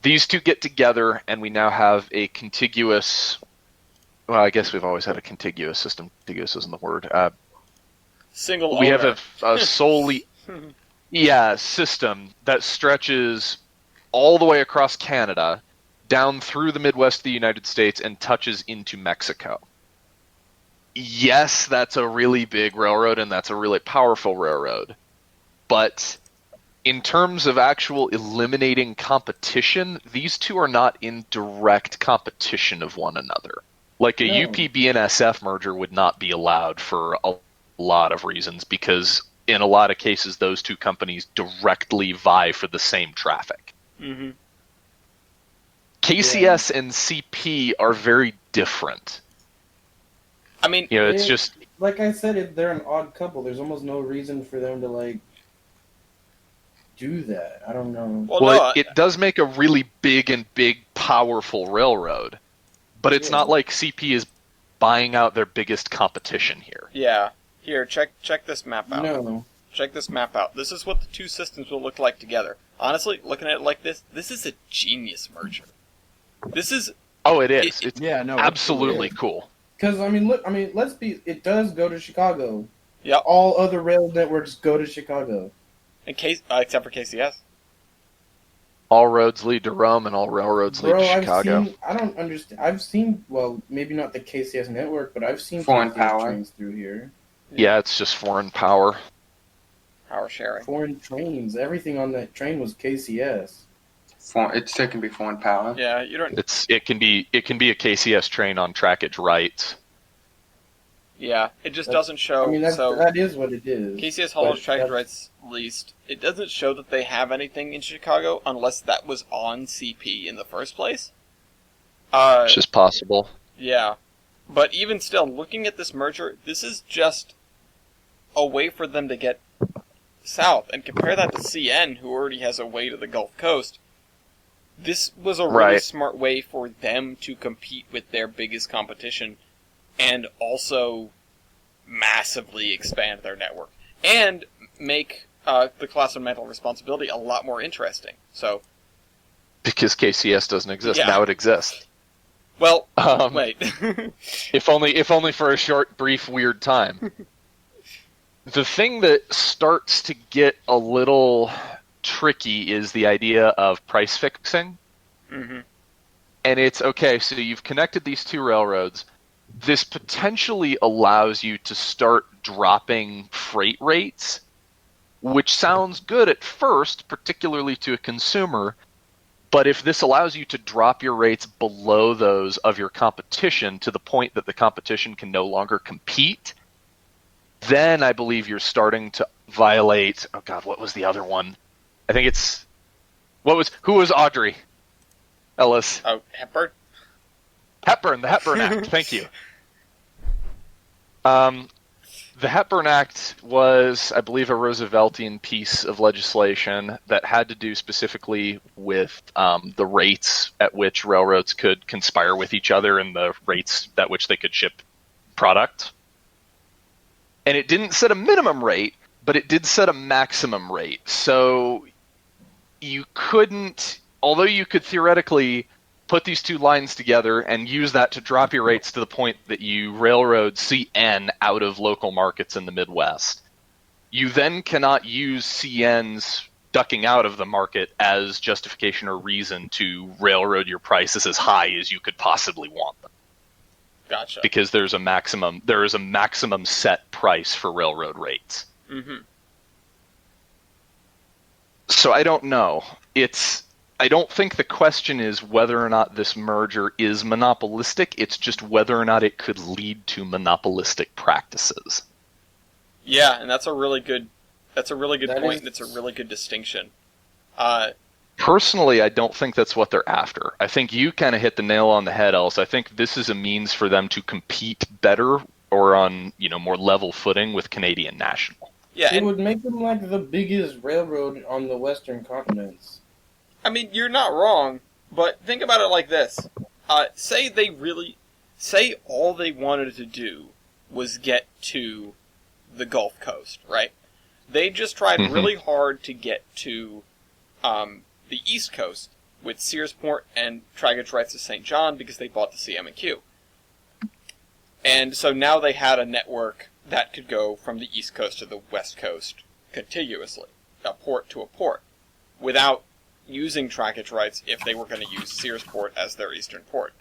these two get together and we now have a contiguous, well, I guess we've always had a contiguous system. Contiguous isn't the word. Single We owner. have a solely... Yeah, system that stretches all the way across Canada, down through the Midwest of the United States, and touches into Mexico. Yes, that's a really big railroad, and that's a really powerful railroad. But in terms of actual eliminating competition, these two are not in direct competition of one another. Like a No. UP-BNSF merger would not be allowed for a lot of reasons, because in a lot of cases, those two companies directly vie for the same traffic. Mm-hmm. KCS and CP are very different. I mean, You know, it's It- just Like I said, they're an odd couple. There's almost no reason for them to like do that. I don't know. well, it does make a really big, powerful railroad, but it's Yeah. not like CP is buying out their biggest competition here. yeah. Here, check this map out. No. Check this map out. This is what the two systems will look like together. Honestly, looking at it like this is a genius merger. This is Oh, it is. It's Yeah, no, absolutely cool. Because I mean, look. I mean, let's be. It does go to Chicago. Yep. All other rail networks go to Chicago. in case except for KCS. All roads lead to Rome, and all railroads lead Bro, to Chicago. I don't understand. I've seen. Well, maybe not the KCS network, but I've seen Foreign KCS power. trains through here. Yeah, it's just foreign power. Power sharing. Foreign trains. Everything on that train was KCS. It still can be foreign power. Yeah, you don't. It can be a KCS train on trackage rights. Yeah, it just doesn't show. I mean, so that is what it is. KCS haulage But track that's- rights leased. It doesn't show that they have anything in Chicago unless that was on CP in the first place. It's just possible. Yeah, but even still, looking at this merger, this is just a way for them to get south. And compare that to CN, who already has a way to the Gulf Coast. This was a really Right. smart way for them to compete with their biggest competition and also massively expand their network and make the class of mental responsibility a lot more interesting. So, Because KCS doesn't exist. Yeah. Now it exists. well, Um, wait. If only for a short, brief, weird time. The thing that starts to get a little tricky is the idea of price fixing. hmm And it's, okay, so you've connected these two railroads. This potentially allows you to start dropping freight rates, which sounds good at first, particularly to a consumer. But if this allows you to drop your rates below those of your competition to the point that the competition can no longer compete, then I believe you're starting to violate, oh God, what was the other one? I think it's, who was Audrey? Ellis. Oh, Hepburn? Hepburn, the Hepburn Act, thank you. The Hepburn Act was, I believe, a Rooseveltian piece of legislation that had to do specifically with the rates at which railroads could conspire with each other and the rates at which they could ship product. And it didn't set a minimum rate, but it did set a maximum rate. So you couldn't, although you could theoretically put these two lines together and use that to drop your rates to the point that you railroad CN out of local markets in the Midwest. You then cannot use CN's ducking out of the market as justification or reason to railroad your prices as high as you could possibly want them. Gotcha. Because there is a maximum set price for railroad rates. Mm-hmm. So I don't know. I don't think the question is whether or not this merger is monopolistic. It's just whether or not it could lead to monopolistic practices. Yeah, and that's a really good point, and it's a really good distinction. Personally, I don't think that's what they're after. I think you kind of hit the nail on the head, Ellis. I think this is a means for them to compete better or on, more level footing with Canadian National. Yeah, It would make them like the biggest railroad on the western continents. I mean, you're not wrong, but think about it like this. Say all they wanted to do was get to the Gulf Coast, right? They just tried really hard to get to the East Coast with Searsport and trackage rights to St. John because they bought the CM&Q. And so now they had a network that could go from the East Coast to the West Coast contiguously, a port to a port, without using trackage rights if they were going to use Searsport as their eastern port.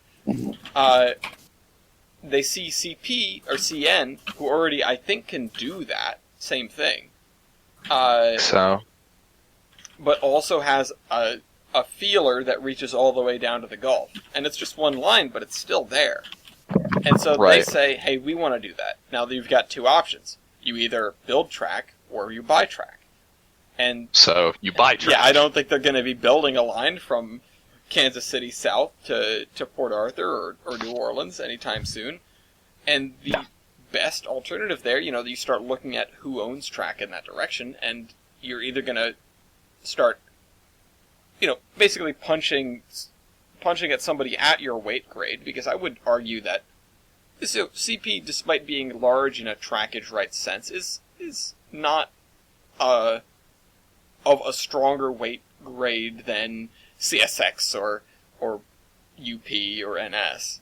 They see CP, or CN, who already, I think, can do that, same thing. But also has a feeler that reaches all the way down to the Gulf. And it's just one line, but it's still there. And so they say, hey, we want to do that. Now you've got two options. You either build track, or you buy track. And so you buy track. Yeah, I don't think they're going to be building a line from Kansas City south to Port Arthur or New Orleans anytime soon. And the best alternative there, you start looking at who owns track in that direction, and you're either going to start, basically punching at somebody at your weight grade, because I would argue that CP, despite being large in a trackage rights sense, is not of a stronger weight grade than CSX or UP or NS,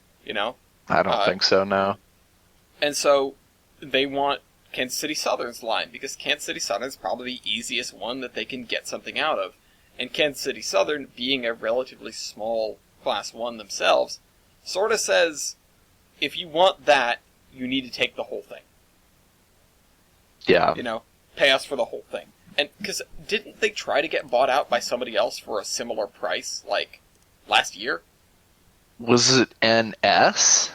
I don't think so, no. And so they want Kansas City Southern's line, because Kansas City Southern's probably the easiest one that they can get something out of. And Kansas City Southern, being a relatively small Class 1 themselves, sort of says, if you want that, you need to take the whole thing. Yeah. Pay us for the whole thing. And, because didn't they try to get bought out by somebody else for a similar price, last year? Was it NS?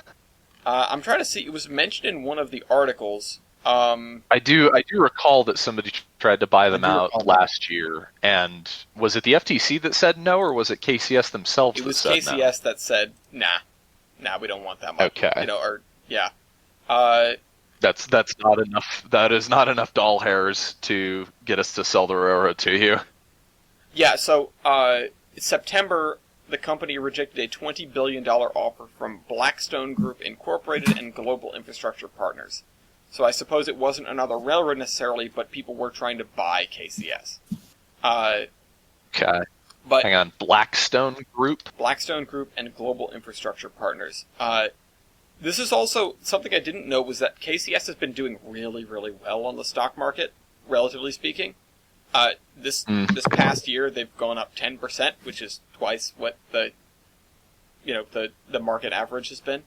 I'm trying to see. It was mentioned in one of the articles. I do recall that somebody tried to buy them out last year. And was it the FTC that said no, or was it KCS themselves that said no? It was KCS that said, nah, we don't want that much. Okay. Yeah. That's not enough. That is not enough doll hairs to get us to sell the railroad to you. Yeah, so September, the company rejected a $20 billion offer from Blackstone Group Incorporated and Global Infrastructure Partners. So I suppose it wasn't another railroad necessarily, but people were trying to buy KCS. Okay. But hang on, Blackstone Group? Blackstone Group and Global Infrastructure Partners. This is also something I didn't know, was that KCS has been doing really, really well on the stock market, relatively speaking. This past year, they've gone up 10%, which is twice what the the market average has been.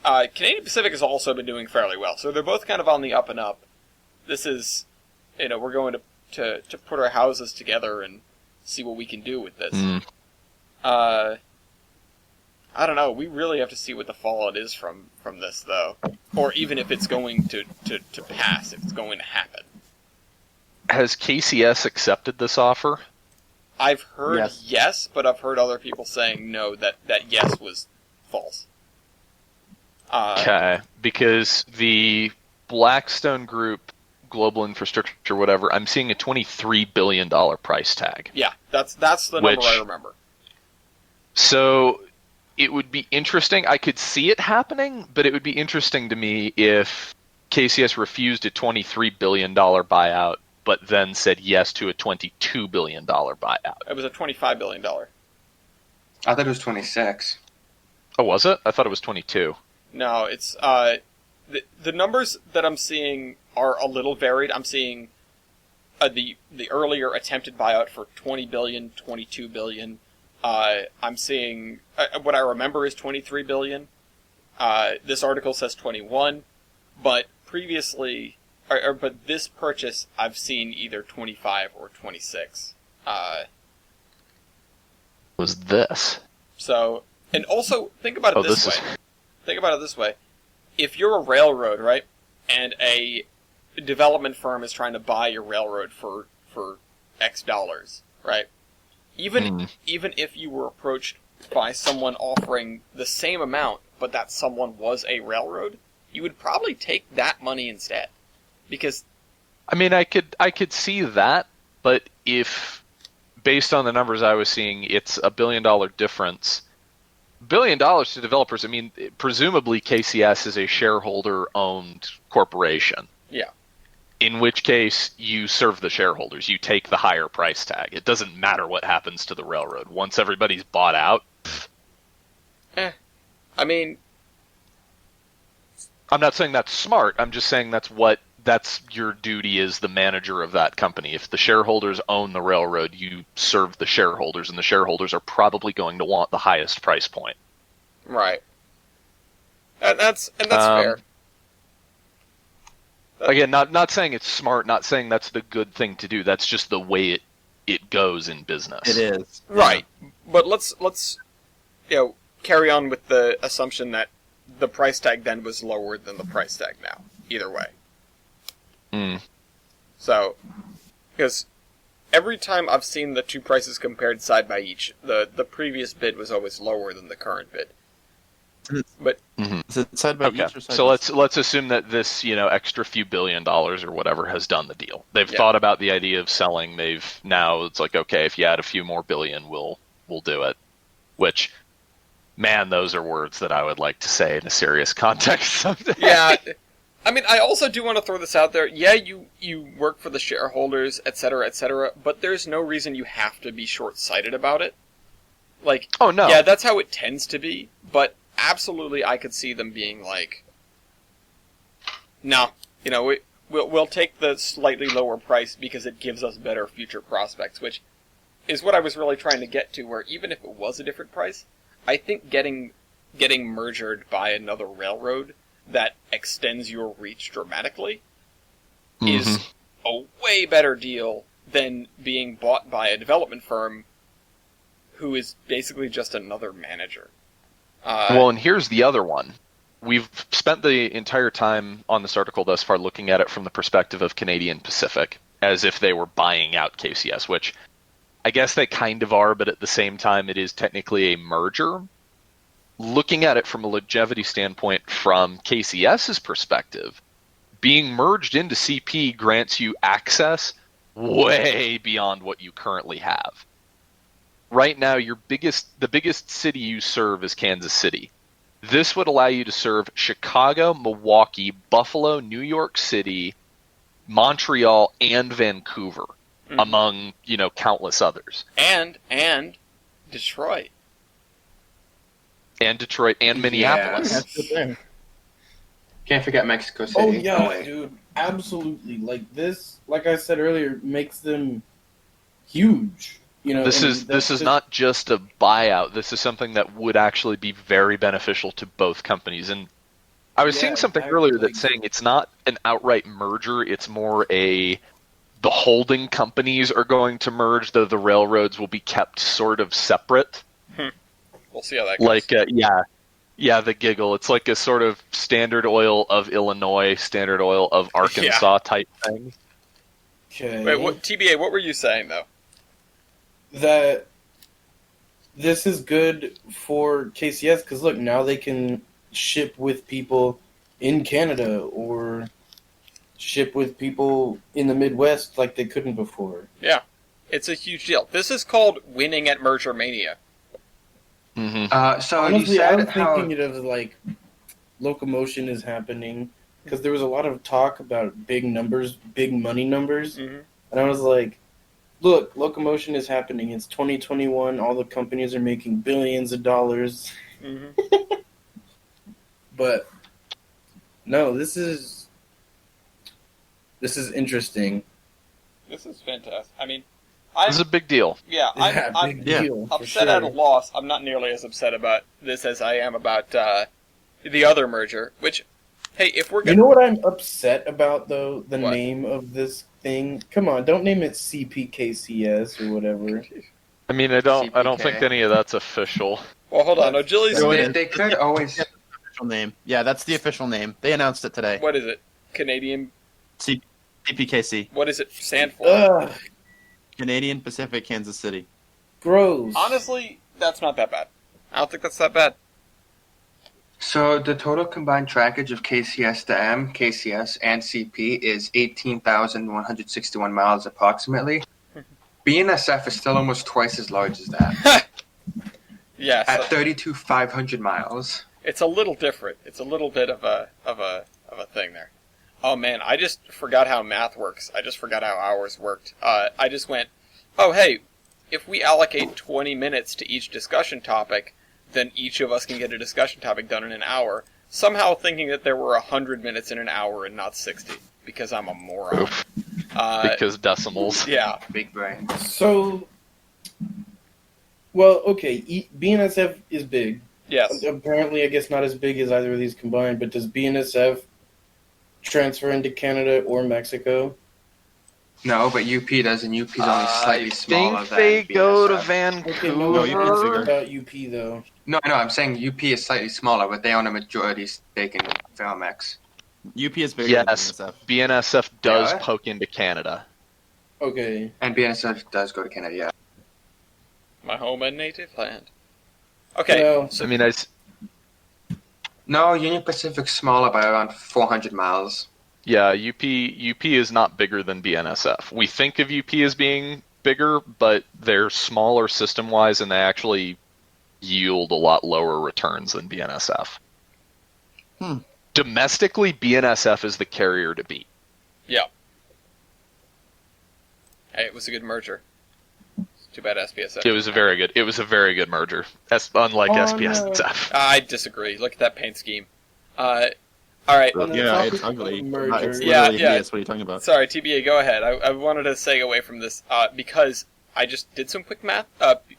Canadian Pacific has also been doing fairly well, so they're both kind of on the up and up. This is, we're going to put our houses together and see what we can do with this. I don't know. We really have to see what the fallout is from this, though, or even if it's going to pass, if it's going to happen. Has KCS accepted this offer? I've heard yes, but I've heard other people saying no, that yes was false. Okay, because the Blackstone Group, Global Infrastructure, whatever, I'm seeing a $23 billion price tag. Yeah, that's the number I remember. So it would be interesting. I could see it happening, but it would be interesting to me if KCS refused a $23 billion buyout, but then said yes to a $22 billion buyout. It was a $25 billion. I thought it was 26. Oh, was it? I thought it was 22. No, it's the numbers that I'm seeing are a little varied. I'm seeing the earlier attempted buyout for $20 billion, $22 billion. I'm seeing what I remember is $23 billion. This article says 21, but previously, but this purchase I've seen either 25 or 26. Was this? So, and also think about it this way. Think about it this way. If you're a railroad, right, and a development firm is trying to buy your railroad for X dollars, right? Even if you were approached by someone offering the same amount, but that someone was a railroad, you would probably take that money instead. Because I mean, I could see that, but if based on the numbers I was seeing, it's $1 billion difference. $1 billion to developers. I mean, presumably KCS is a shareholder-owned corporation. Yeah. In which case, you serve the shareholders. You take the higher price tag. It doesn't matter what happens to the railroad. Once everybody's bought out... I mean... I'm not saying that's smart. I'm just saying that's your duty as the manager of that company. If the shareholders own the railroad, you serve the shareholders, and the shareholders are probably going to want the highest price point. Right. And that's fair. Again, not saying it's smart, not saying that's the good thing to do. That's just the way it goes in business. It is. Right. But let's carry on with the assumption that the price tag then was lower than the price tag now. Either way. So, because every time I've seen the two prices compared side by each, the previous bid was always lower than the current bid. But Is it side by each or side so by let's assume that this extra few $1 billion or whatever has done the deal. They've thought about the idea of selling. It's like, okay, if you add a few more billion, we'll do it. Which, man, those are words that I would like to say in a serious context someday. Yeah. I mean, I also do want to throw this out there. Yeah, you work for the shareholders, etc., but there's no reason you have to be short-sighted about it. Like, oh no, yeah, that's how it tends to be. But absolutely, I could see them being like, no, we'll take the slightly lower price because it gives us better future prospects, which is what I was really trying to get to. Where even if it was a different price, I think getting mergered by another railroad that extends your reach dramatically is a way better deal than being bought by a development firm who is basically just another manager. Well, and here's the other one. We've spent the entire time on this article thus far looking at it from the perspective of Canadian Pacific, as if they were buying out KCS, which I guess they kind of are, but at the same time it is technically a merger. Looking at it from a longevity standpoint from KCS's perspective, being merged into CP grants you access way beyond what you currently have. Right now, the biggest city you serve is Kansas City. This would allow you to serve Chicago, Milwaukee, Buffalo, New York City, Montreal, and Vancouver, among, countless others. And Detroit. And Detroit and Minneapolis. That's good there. Can't forget Mexico City. Oh yeah, dude, absolutely. Like this, like I said earlier, makes them huge. This and is that's not just a buyout. This is something that would actually be very beneficial to both companies. And I was seeing something earlier that's saying it's not an outright merger. It's more the holding companies are going to merge, though the railroads will be kept sort of separate. We'll see how that goes. Like, the giggle. It's like a sort of Standard Oil of Illinois, Standard Oil of Arkansas type thing. Okay. Wait, TBA, what were you saying, though? That this is good for KCS because, look, now they can ship with people in Canada or ship with people in the Midwest like they couldn't before. Yeah. It's a huge deal. This is called winning at Merger Mania. Mm-hmm. So Honestly, you I said was how... thinking of, like, locomotion is happening because there was a lot of talk about big numbers, big money numbers, Mm-hmm. and I was like, look, locomotion is happening. It's 2021. All the companies are making billions of dollars. Mm-hmm. But no, this is interesting. This is fantastic. I mean, This is a big deal. yeah, I'm Big deal. for upset sure. at a loss. I'm not nearly as upset about this as I am about the other merger. Which, hey, if we're You gonna, know what I'm upset about though? The What? name of this thing. Come on, don't name it CPKCS or whatever. I mean, I don't CPK. think any of that's official. well, hold on, Ogilly's. Go They, in. they could always... Official name. Yeah, that's the official name. They announced it today. What is it? Canadian. CPKC. What does it stand for? Ugh, Canadian Pacific Kansas City. gross. Honestly, that's not that bad. I don't think that's that bad. So the total combined trackage of KCS to M, KCS, and CP is 18,161 miles approximately. BNSF is still almost twice as large as that, Yeah, at so 32,500 miles. it's a little different. It's a little bit of a thing there. Oh man, I just forgot how math works. I just forgot how hours worked. I just went, oh hey, if we allocate 20 minutes to each discussion topic, then each of us can get a discussion topic done in an hour. Somehow thinking that there were 100 minutes in an hour and not 60, because I'm a moron. Because decimals. Yeah. Big brain. So, well, okay, BNSF is big. Yes. Apparently, I guess not as big as either of these combined, but does BNSF transfer into Canada or Mexico? No, but UP does, and UP is only slightly smaller think than they go to BNSF. Okay, no, No, you UP is can bigger. about UP though. No, I'm saying UP is slightly smaller, but they own a majority stake in Vermont. UP is bigger Yes. than BNSF. BNSF does Yeah. poke into Canada. Okay. And BNSF does go to Canada, yeah. My home and native land. Okay. Well, I mean, No, Union Pacific's smaller by around 400 miles. yeah, UP is not bigger than BNSF. We think of UP as being bigger, but they're smaller system-wise, and they actually yield a lot lower returns than BNSF. Domestically, BNSF is the carrier to beat. Yeah. Hey, it was a good merger. It's too bad SPSF. It was a very good merger. Unlike SPSF. I disagree. Look at that paint scheme. All right. On the Yeah, topic it's ugly. of merger- It's Yeah, literally yeah. hideous. What are you talking about? Sorry, TBA, go ahead. I wanted to segue away from this because I just did some quick math.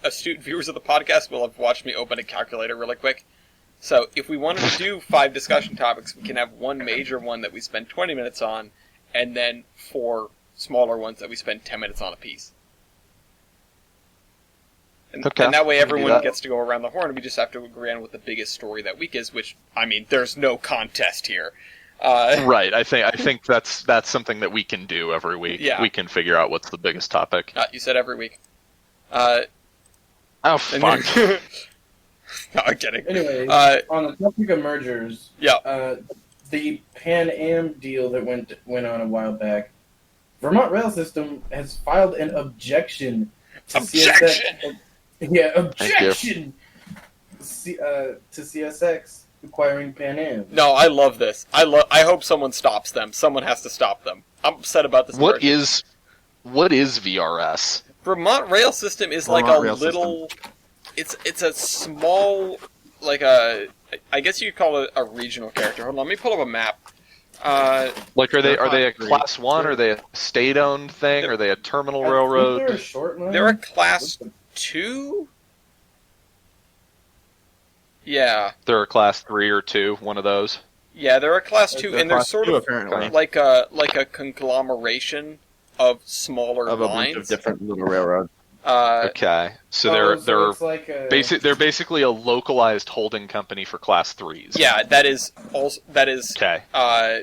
Astute viewers of the podcast will have watched me open a calculator really quick. So if we wanted to do 5 discussion topics, we can have one major one that we spend 20 minutes on, and then 4 smaller ones that we spend 10 minutes on a piece. And, Okay. and that way We can do everyone that. gets to go around the horn. We just have to agree on what the biggest story that week is, which, I mean, there's no contest here. Right. I think that's something that we can do every week. Yeah. We can figure out what's the biggest topic. You said every week. Oh And fuck. then- no, I'm kidding. Anyway, on the topic of mergers, Yeah. The Pan Am deal that went on a while back, Vermont Rail System has filed an objection to Objection! Yeah, objection to CSX acquiring Pan Am. No, I love this. I hope someone stops them. Someone has to stop them. I'm upset about this. What merger. is VRS? Vermont Rail System is like a Vermont Rail little. It's a small, like a. I guess you could call it a regional character. Hold on, let me pull up a map. Like, are they a Three. class 1? Are they a state-owned thing? Are they a terminal railroad? They're a short line. They're a class 2? Yeah. They're a class 3 or 2, one of those. Yeah, they're a class 2, They're and they're class sort two, of apparently. like a conglomeration of smaller Of a lines. bunch of different little railroads. Okay, so they're it's like a, they're basically a localized holding company for class 3s. Yeah, that is also Okay.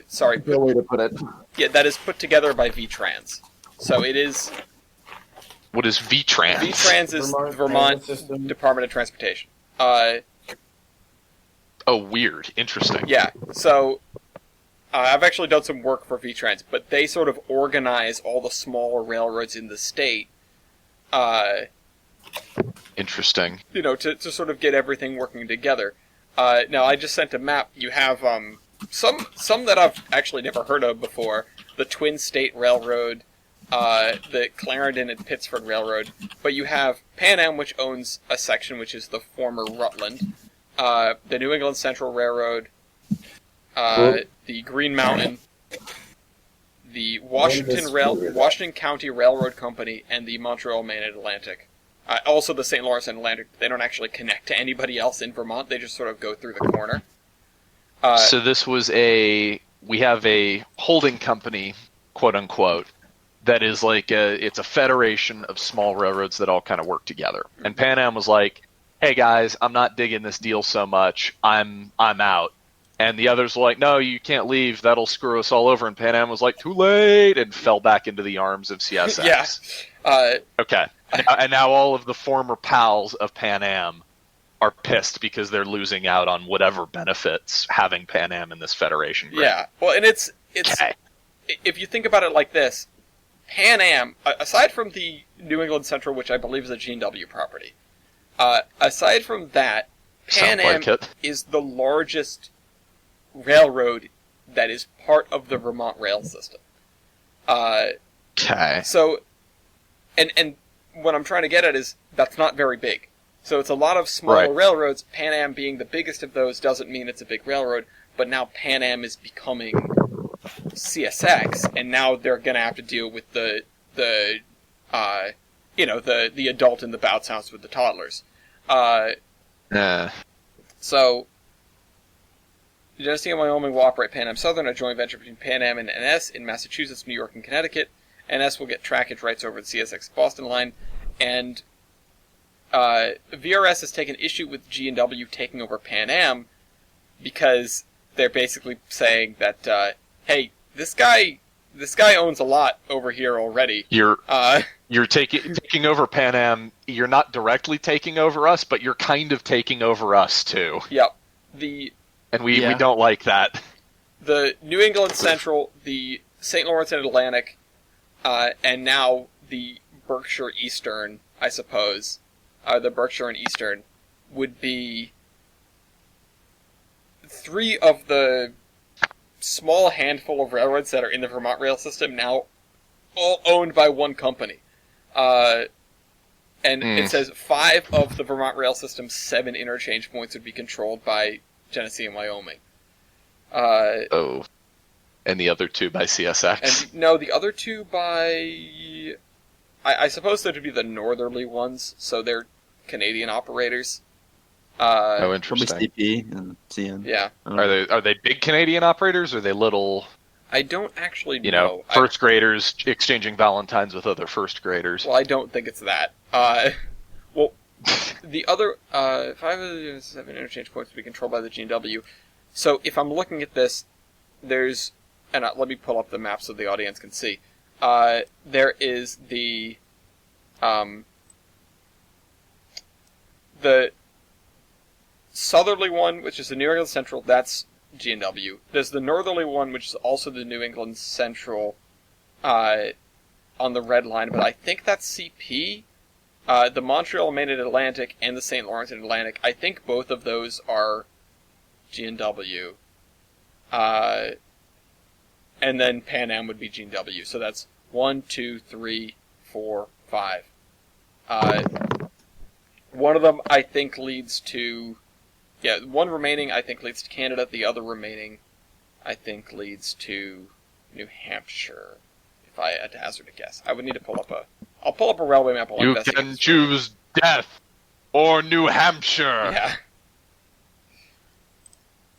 sorry, Good way to put it. yeah, that is put together by VTrans. So it is What is VTrans? VTrans is Vermont Vermont Transit System. Department of Transportation. Oh, weird. Interesting. Yeah, so I've actually done some work for VTrans, but they sort of organize all the smaller railroads in the state. Interesting. To sort of get everything working together. Now, I just sent a map. You have some that I've actually never heard of before. The Twin State Railroad, the Clarendon and Pittsford Railroad. But you have Pan Am, which owns a section, which is the former Rutland. The New England Central Railroad. The Green Mountain. The Washington County Railroad Company, and the Montreal Main and Atlantic. Also the St. Lawrence and Atlantic. They don't actually connect to anybody else in Vermont. They just sort of go through the corner. So this was we have a holding company, quote unquote, that is like it's a federation of small railroads that all kind of work together. And Pan Am was like, hey guys, I'm not digging this deal so much. I'm out. And the others were like, no, you can't leave. That'll screw us all over. And Pan Am was like, too late, and fell back into the arms of CSX. Yeah. Okay. And now all of the former pals of Pan Am are pissed because they're losing out on whatever benefits having Pan Am in this federation group. Yeah. Well, and it's Okay. if you think about it like this, Pan Am, aside from the New England Central, which I believe is a G&W property, aside from that, Pan Am Sounds like it. is the largest railroad that is part of the Vermont rail system. Okay. So, and what I'm trying to get at is that's not very big. So it's a lot of smaller Right. railroads. Pan Am being the biggest of those doesn't mean it's a big railroad, but now Pan Am is becoming CSX, and now they're going to have to deal with the adult in the bounce house with the toddlers. So, Genesee and Wyoming will operate Pan Am Southern, a joint venture between Pan Am and NS in Massachusetts, New York, and Connecticut. NS will get trackage rights over the CSX Boston line, and VRS has taken issue with G&W taking over Pan Am because they're basically saying that, hey, this guy owns a lot over here already. You're taking over Pan Am. You're not directly taking over us, but you're kind of taking over us too. Yep. And we don't like that. The New England Central, the St. Lawrence and Atlantic, and now the Berkshire Eastern, I suppose, the Berkshire and Eastern, would be three of the small handful of railroads that are in the Vermont rail system now all owned by one company. And it says 5 of the Vermont rail system's 7 interchange points would be controlled by Genesee and Wyoming. And the other 2 by CSX. And no, the other 2 by... I suppose those would be the northerly ones, so they're Canadian operators. Probably Interesting. CP and CN. Yeah. Are they big Canadian operators, or are they little, I don't actually know. first graders exchanging Valentines with other first graders? Well, I don't think it's that. Well, the other 5 of the 7 interchange points would be controlled by the G&W. So if I'm looking at this, there's... And let me pull up the map so the audience can see. There is the southerly one, which is the New England Central, that's G&W. There's the northerly one, which is also the New England Central on the red line, but I think that's CP. The Montreal Main and Atlantic and the St. Lawrence and Atlantic, I think both of those are G&W. And then Pan Am would be G&W. So that's 1, 2, 3, 4, 5. One of them, I think, leads to... Yeah, one remaining, I think, leads to Canada. The other remaining, I think leads to New Hampshire. If I had to hazard a guess, I would need to pull up a. I'll pull up a railway map. You can choose death or New Hampshire. Yeah.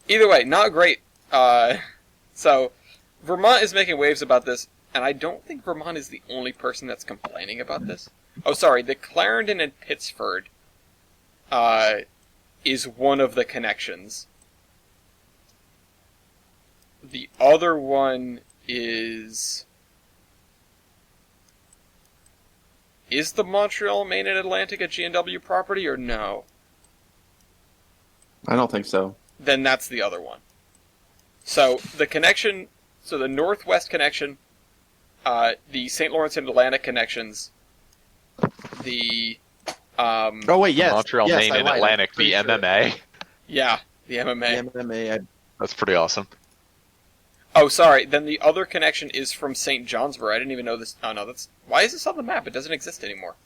Either way, not great. So, Vermont is making waves about this, and I don't think Vermont is the only person that's complaining about this. Oh, sorry, the Clarendon and Pittsford is one of the connections. The other one is... Is the Montreal, Maine, and Atlantic a G&W property, or no? I don't think so. Then that's the other one. So, the connection... So, the Northwest connection, the St. Lawrence and Atlantic connections, the... Oh, wait, yes. Montreal, yes, Maine, I and lied. Atlantic, I'm pretty the sure. MMA. Yeah, the MMA. The MMA, That's pretty awesome. Oh, sorry. Then the other connection is from St. Johnsbury. I didn't even know this. Oh, no, that's... Why is this on the map? It doesn't exist anymore.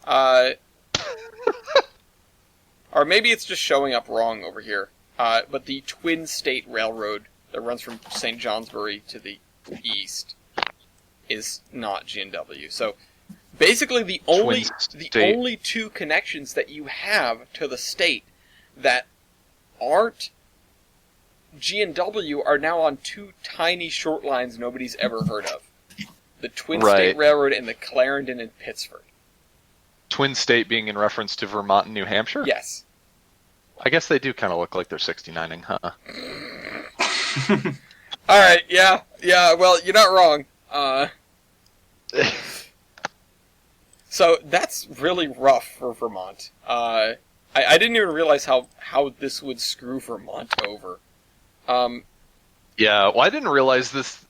Or maybe it's just showing up wrong over here. But the Twin State Railroad that runs from St. Johnsbury to the east is not G&W. So, basically the only two connections that you have to the state that aren't G&W are now on two tiny short lines nobody's ever heard of. The Twin State Railroad and the Clarendon and Pittsford. Twin State being in reference to Vermont and New Hampshire? Yes. I guess they do kind of look like they're 69ing, huh? Alright, yeah, well, you're not wrong. So, that's really rough for Vermont. I didn't even realize how this would screw Vermont over. Yeah, well, I didn't realize this.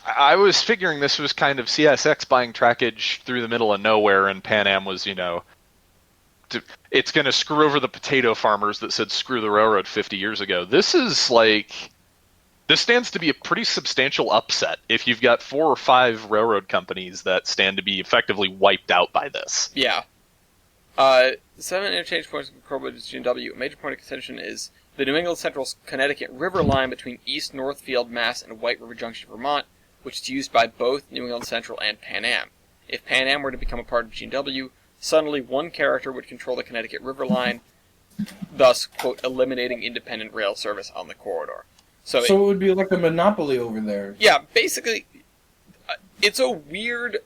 I was figuring this was kind of CSX buying trackage through the middle of nowhere, and Pan Am was, it's going to screw over the potato farmers that said screw the railroad 50 years ago. This stands to be a pretty substantial upset if you've got 4 or 5 railroad companies that stand to be effectively wiped out by this. Yeah. 7 interchange points incorporated with G&W. A major point of contention is the New England Central Connecticut River line between East Northfield, Mass. And White River Junction, Vermont, which is used by both New England Central and Pan Am. If Pan Am were to become a part of G&W, suddenly one character would control the Connecticut River line, thus, quote, eliminating independent rail service on the corridor. So it would be like a monopoly over there. Yeah, basically, it's a weird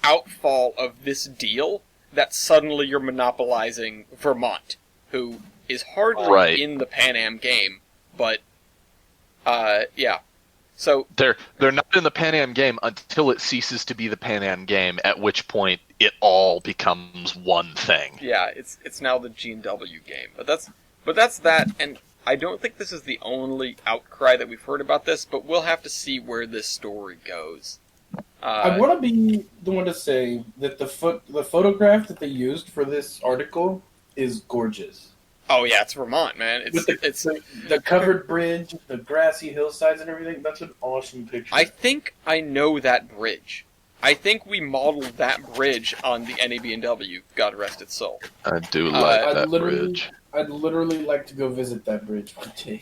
outfall of this deal that suddenly you're monopolizing Vermont, who is hardly in the Pan Am game, but, yeah. So they're not in the Pan Am game until it ceases to be the Pan Am game, at which point it all becomes one thing. Yeah, it's now the G&W game. But that's that, and I don't think this is the only outcry that we've heard about this, but we'll have to see where this story goes. I want to be the one to say that the photograph that they used for this article is gorgeous. Oh yeah, it's Vermont, man. It's the covered bridge, the grassy hillsides and everything. That's an awesome picture. I think I know that bridge. I think we modeled that bridge on the NAB&W, God rest its soul. I do like that bridge. I'd literally like to go visit that bridge one day.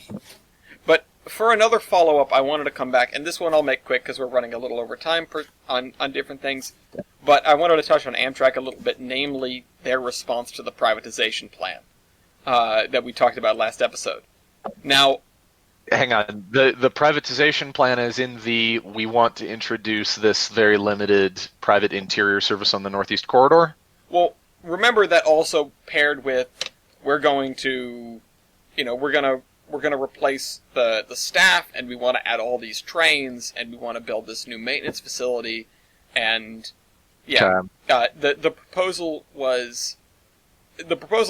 But for another follow-up, I wanted to come back, and this one I'll make quick because we're running a little over time on different things. But I wanted to touch on Amtrak a little bit, namely their response to the privatization plan that we talked about last episode. Now, hang on. The privatization plan is in we want to introduce this very limited private interior service on the Northeast Corridor? Well, remember that also paired with we're going to replace the staff, and we want to add all these trains, and we want to build this new maintenance facility, and the proposal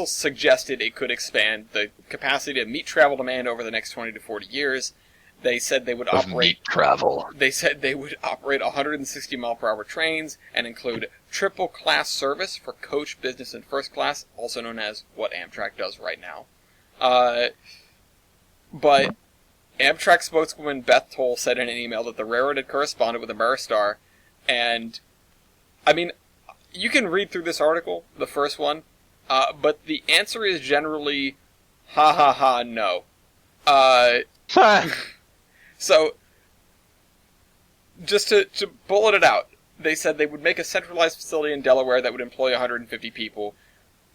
suggested it could expand the capacity to meet travel demand over the next 20 to 40 years. They said they would operate travel. They said they would operate 160 mile per hour trains and include triple class service for coach, business, and first class, also known as what Amtrak does right now. But Amtrak spokeswoman Beth Toll said in an email that the railroad had corresponded with Ameristar, and I mean, you can read through this article, the first one, but the answer is generally, ha ha ha, no. So, just to bullet it out, they said they would make a centralized facility in Delaware that would employ 150 people.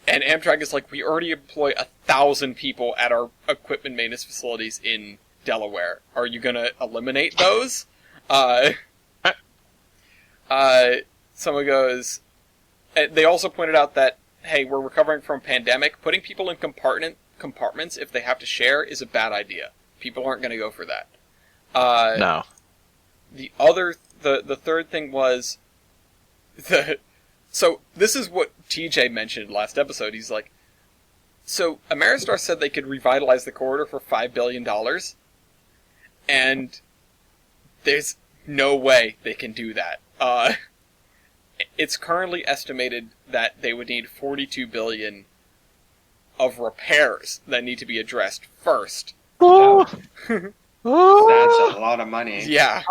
And Amtrak is like, we already employ 1,000 people at our equipment maintenance facilities in Delaware. Are you going to eliminate those? Someone goes... They also pointed out that, hey, we're recovering from a pandemic. Putting people in compartments if they have to share is a bad idea. People aren't going to go for that. No. The third thing was... So, this is what TJ mentioned last episode. He's like, so, Ameristar said they could revitalize the corridor for $5 billion, and there's no way they can do that. It's currently estimated that they would need $42 billion of repairs that need to be addressed first. That's a lot of money. Yeah.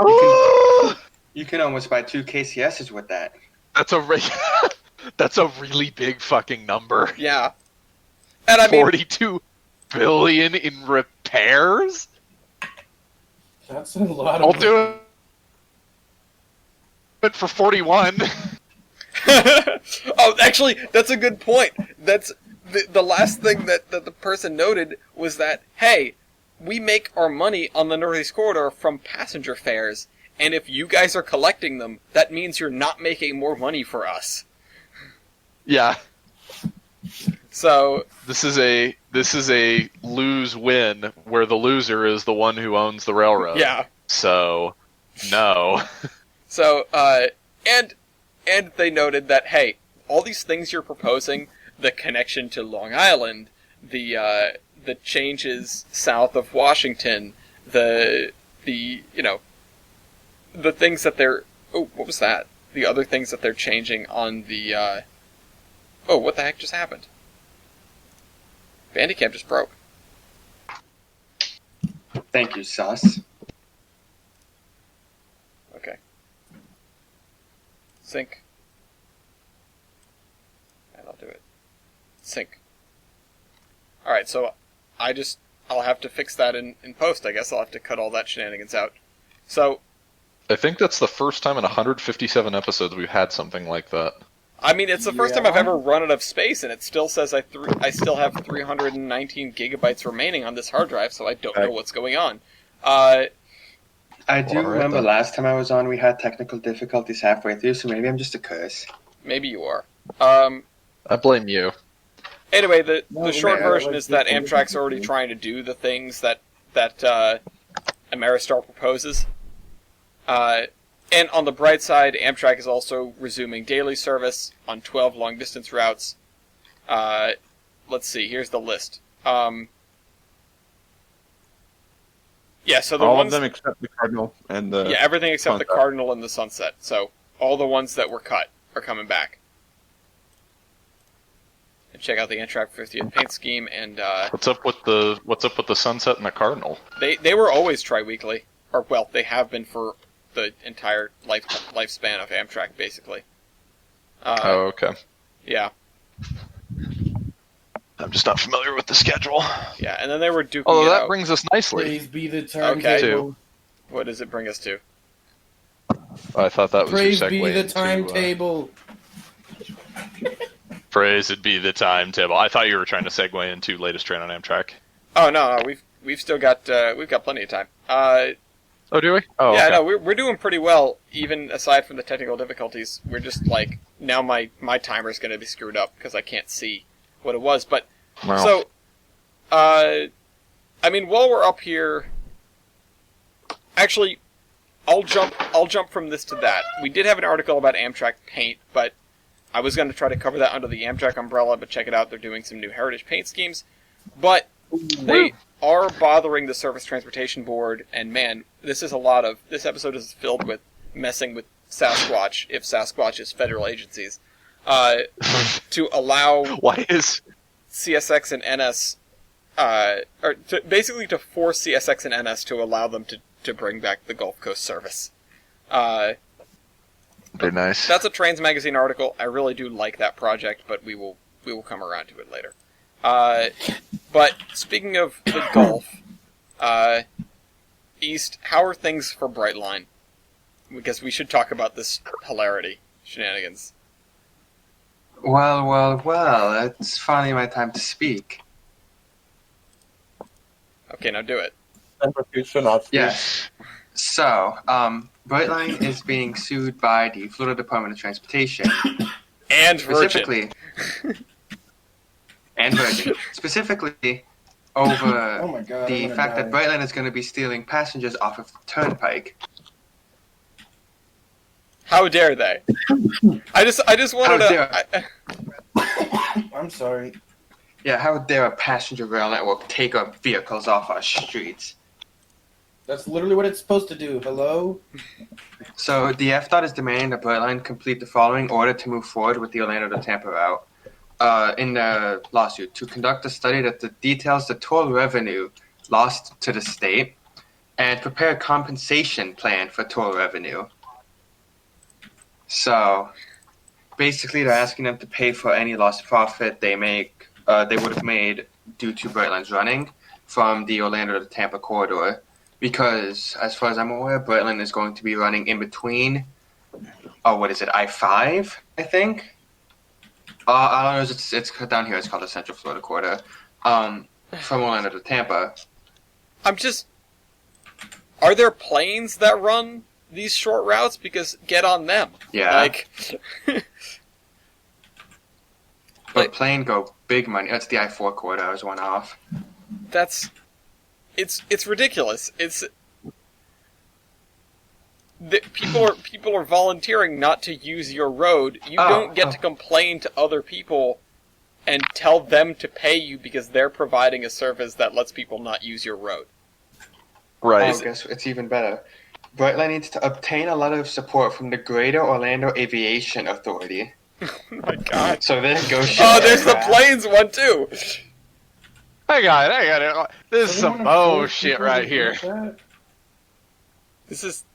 You can almost buy 2 KCSs with that. That's a really big fucking number. Yeah. And I mean, $42 billion in repairs? That's a lot of I'll money. do it for 41. Oh, actually, that's a good point. That's the last thing that the person noted was that, hey, we make our money on the Northeast Corridor from passenger fares, and if you guys are collecting them, that means you're not making more money for us. Yeah. So This is a lose-win where the loser is the one who owns the railroad. yeah. So no. So and they noted that, hey, all these things you're proposing, the connection to Long Island, the changes south of Washington, the things that they're... Oh, what was that? The other things that they're changing on the... Oh, what the heck just happened? Bandicam just broke. Thank you, Sus. Okay. Sync. And I'll do it. Sync. Alright, so I'll have to fix that in post, I guess. I'll have to cut all that shenanigans out. So... I think that's the first time in 157 episodes we've had something like that. I mean, it's the first time I've ever run out of space, and it still says I still have 319 gigabytes remaining on this hard drive, so I don't know what's going on. I do Alright, remember then. last time I was on, we had technical difficulties halfway through, so maybe I'm just a curse. Maybe you are. I blame you. Anyway, the short man, version like, is that the- Amtrak's already trying to do the things that Ameristar proposes. And on the bright side, Amtrak is also resuming daily service on 12 long-distance routes. Let's see, here's the list. Yeah, so the All ones... of them except the Cardinal and the... Yeah, everything except the Sunset. Cardinal and the Sunset. So, all the ones that were cut are coming back. And check out the Amtrak 50th paint scheme, and What's up with the Sunset and the Cardinal? they were always tri-weekly. Or, well, they have been for the entire lifespan of Amtrak, basically. Oh, okay. Yeah, I'm just not familiar with the schedule. yeah, and then they were duking Although it that out. brings us nicely. Praise be the timetable. Two. What does it bring us to? I thought that was Praise your be segue the into, timetable. Praise it be the timetable. I thought you were trying to segue into latest train on Amtrak. Oh no, we've still got plenty of time. Oh, do we? Oh, Yeah, okay. no, we're doing pretty well, even aside from the technical difficulties. We're just like, now my timer's going to be screwed up because I can't see what it was. But, Well, so, I mean, while we're up here, actually, I'll jump from this to that. We did have an article about Amtrak paint, but I was going to try to cover that under the Amtrak umbrella, but check it out, they're doing some new heritage paint schemes. But they are bothering the Surface Transportation Board, and man, this episode is filled with messing with Sasquatch, if Sasquatch is federal agencies, to allow why is CSX and NS, basically to force CSX and NS to allow them to bring back the Gulf Coast service. very nice? That's a Trains Magazine article. I really do like that project, but we will come around to it later. But speaking of the Gulf, East, how are things for Brightline? Because we should talk about this hilarity shenanigans. Well, it's finally my time to speak. Okay, now do it. Yes. So, Brightline is being sued by the Florida Department of Transportation. And Specifically, and Virgin. Specifically, over Oh my God, the I'm gonna fact die. that Brightline is going to be stealing passengers off of the turnpike. How dare they? I just wanted How to... dare- I'm sorry. Yeah, how dare a passenger rail network take our vehicles off our streets? That's literally what it's supposed to do. Hello? So the FDOT is demanding that Brightline complete the following order to move forward with the Orlando to Tampa route. In the lawsuit, to conduct a study that details the toll revenue lost to the state and prepare a compensation plan for toll revenue. So basically, they're asking them to pay for any lost profit they would have made due to Brightline's running from the Orlando to Tampa corridor. Because, as far as I'm aware, Brightline is going to be running in between, I-5, I think? I don't know, it's down here, it's called the Central Florida Corridor, from Orlando to Tampa. Are there planes that run these short routes? Because get on them. Yeah. But plane go big money. That's the I-4 corridor, I was one off. It's ridiculous. People are volunteering not to use your road. You don't get to complain to other people and tell them to pay you because they're providing a service that lets people not use your road. Right. Oh, guess it's even better. Brightline needs to obtain a letter of support from the Greater Orlando Aviation Authority. Oh my God. So there goes. Oh, there's the planes one too. Hang on. This is some bullshit right here. This is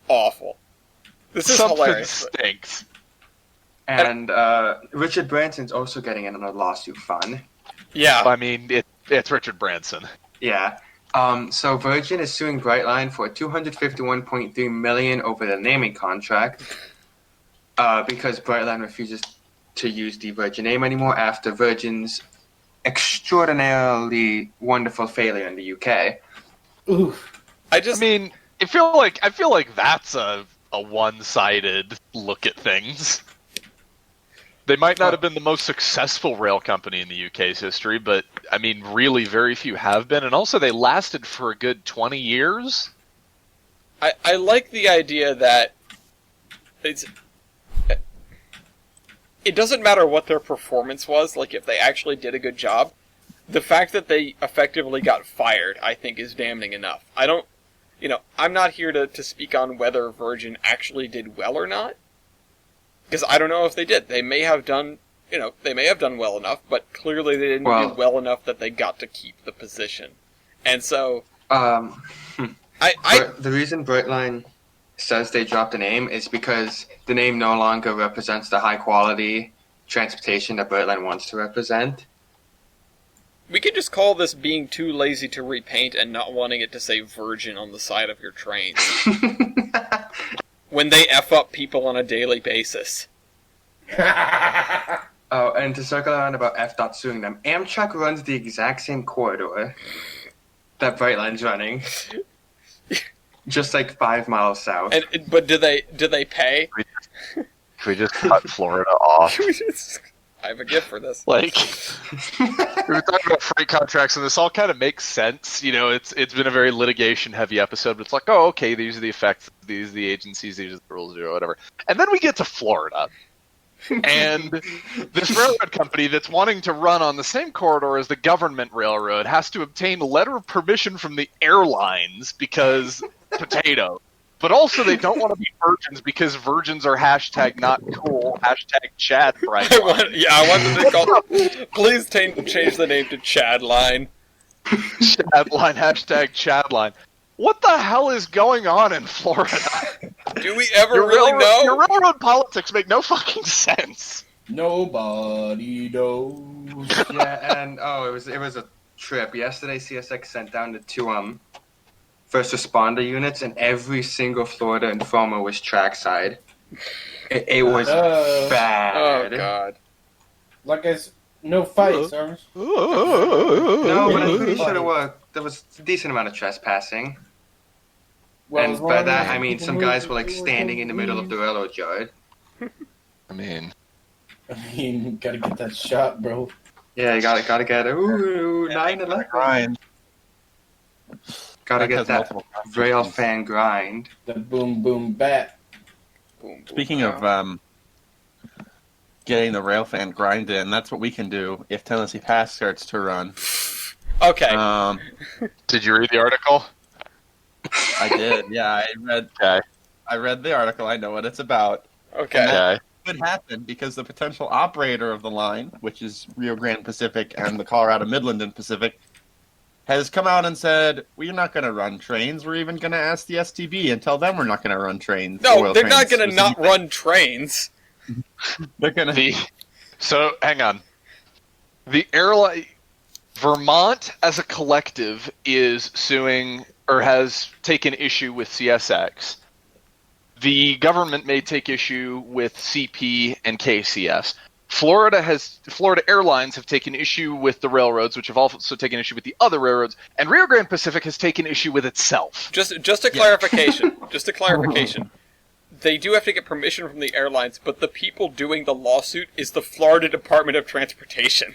awful. This is Something hilarious. stinks. And Richard Branson's also getting in on a lawsuit fund. Yeah. I mean, it's Richard Branson. Yeah. So Virgin is suing Brightline for $251.3 million over the naming contract because Brightline refuses to use the Virgin name anymore after Virgin's extraordinarily wonderful failure in the UK. Oof. I feel like that's a one-sided look at things. They might not have been the most successful rail company in the UK's history, but, I mean, really very few have been. And also, they lasted for a good 20 years. I like the idea that it doesn't matter what their performance was, like if they actually did a good job. The fact that they effectively got fired, I think, is damning enough. I'm not here to speak on whether Virgin actually did well or not. Because I don't know if they did. They may have done well enough, but clearly they didn't do well enough that they got to keep the position. And so, The reason Brightline says they dropped the name is because the name no longer represents the high quality transportation that Brightline wants to represent. we could just call this being too lazy to repaint and not wanting it to say Virgin on the side of your trains. When they F up people on a daily basis. Oh, and to circle around about FDOT suing them, Amtrak runs the exact same corridor that Brightline's running. Just like 5 miles south. But do they pay? Can we just cut Florida off? I have a gift for this. Like, we were talking about freight contracts, and this all kind of makes sense. You know, it's been a very litigation-heavy episode, but it's like, oh, okay, these are the effects, these are the agencies, these are the rules, or whatever. And then we get to Florida, and this railroad company that's wanting to run on the same corridor as the government railroad has to obtain a letter of permission from the airlines because potato. But also they don't want to be virgins because virgins are hashtag not cool, hashtag Chad Bright. I wanted to call. Please change the name to Chadline. Chadline, hashtag Chadline. What the hell is going on in Florida? Do we ever really know? Your railroad politics make no fucking sense. Nobody knows. Yeah, and it was a trip. Yesterday CSX sent down the two first responder units, and every single Florida informer was trackside. It was bad. Oh God. Like no fights, huh? No, but I'm pretty sure there was a decent amount of trespassing. Well, And by that, I mean some guys were like standing in the middle of the railroad yard. I mean, gotta get that shot, bro. Yeah, you gotta get it. Ooh, 9/11. Grind. Gotta That get has that multiple rail applications. fan grind. The boom boom bat. Boom, boom, Speaking boom. of getting the railfan grind in, that's what we can do if Tennessee Pass starts to run. Okay. did you read the article? I did, yeah. Okay. I read the article. I know what it's about. Okay. Okay. Could happen because the potential operator of the line, which is Rio Grande Pacific and the Colorado Midland and Pacific, has come out and said, we're not going to run trains. We're even going to ask the STB and tell them we're not going to run trains. No, oil they're not trains. going to not run trains. They're going to... So hang on. The airline Vermont as a collective is suing or has taken issue with CSX. The government may take issue with CP and KCS. Florida Airlines have taken issue with the railroads, which have also taken issue with the other railroads, and Rio Grande Pacific has taken issue with itself. Just a clarification. Just a clarification. They do have to get permission from the airlines, but the people doing the lawsuit is the Florida Department of Transportation.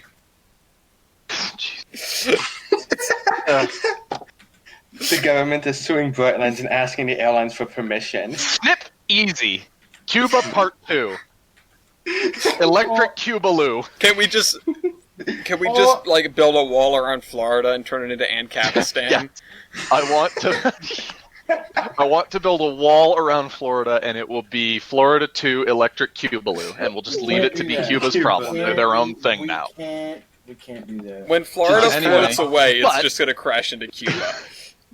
The government is suing Brightlands and asking the airlines for permission. Snip easy. Cuba Part 2. Electric Cubaloo. Can we just like build a wall around Florida and turn it into Ancapistan? Yeah. I want to build a wall around Florida, and it will be Florida 2 Electric Cubaloo, and we'll just leave it to be Yeah. Cuba's problem. They're their own thing now. We can't do that. When Florida Anyway. floats away, it's But- just going to crash into Cuba.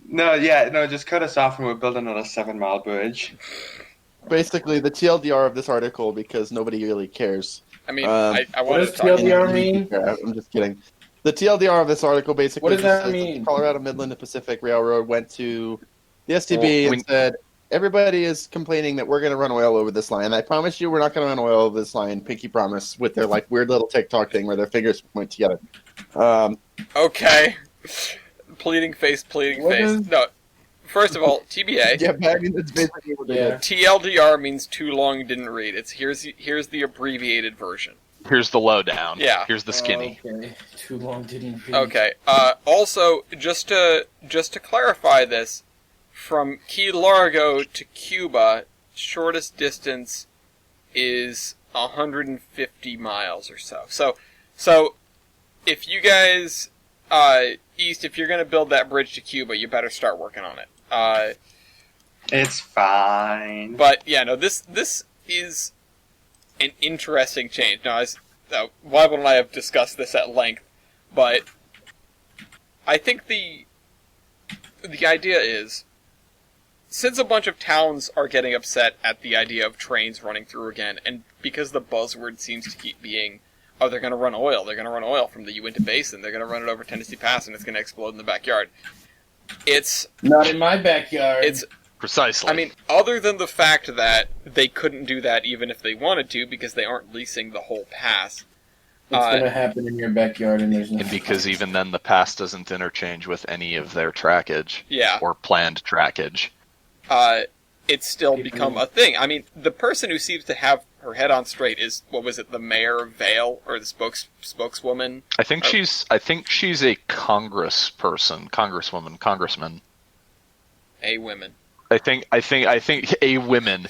No, just cut us off and we're building another 7-mile bridge. Basically, the TLDR of this article, because nobody really cares. I mean, Um, I what wanted does to talk TLDR mean? I'm just kidding. The TLDR of this article basically What does that says mean? the Colorado Midland and Pacific Railroad went to the STB Well, and said, everybody is complaining that we're going to run oil over this line. I promise you we're not going to run oil over this line. Pinky promise, with their like weird little TikTok thing where their fingers point together. Okay. Pleading face. What is- No. First of all, TBA. Yeah, but I mean, that's basically what they Yeah. did. TLDR means too long didn't read. Here's the abbreviated version. Here's the lowdown. Yeah. Here's the skinny. Okay. Too long didn't read. Okay. Also, just to clarify this, from Key Largo to Cuba, shortest distance is 150 miles or so. So if you guys East, if you're going to build that bridge to Cuba, you better start working on it. It's fine. But yeah, no, this is an interesting change. Now, Weibel and I have discussed this at length, but I think the idea is, since a bunch of towns are getting upset at the idea of trains running through again, and because the buzzword seems to keep being, oh, they're going to run oil. They're going to run oil from the Uinta Basin. They're going to run it over Tennessee Pass, and it's going to explode in the backyard. It's Not in my backyard. Precisely. I mean, other than the fact that they couldn't do that even if they wanted to because they aren't leasing the whole pass. It's gonna happen in your backyard, and there's no. and because even then the pass doesn't interchange with any of their trackage Yeah, or planned trackage. it's still become a thing. I mean, the person who seems to have her head on straight is, what was it, the mayor of Vail, or the spokeswoman? I think she's a congresswoman. A women. I think a women.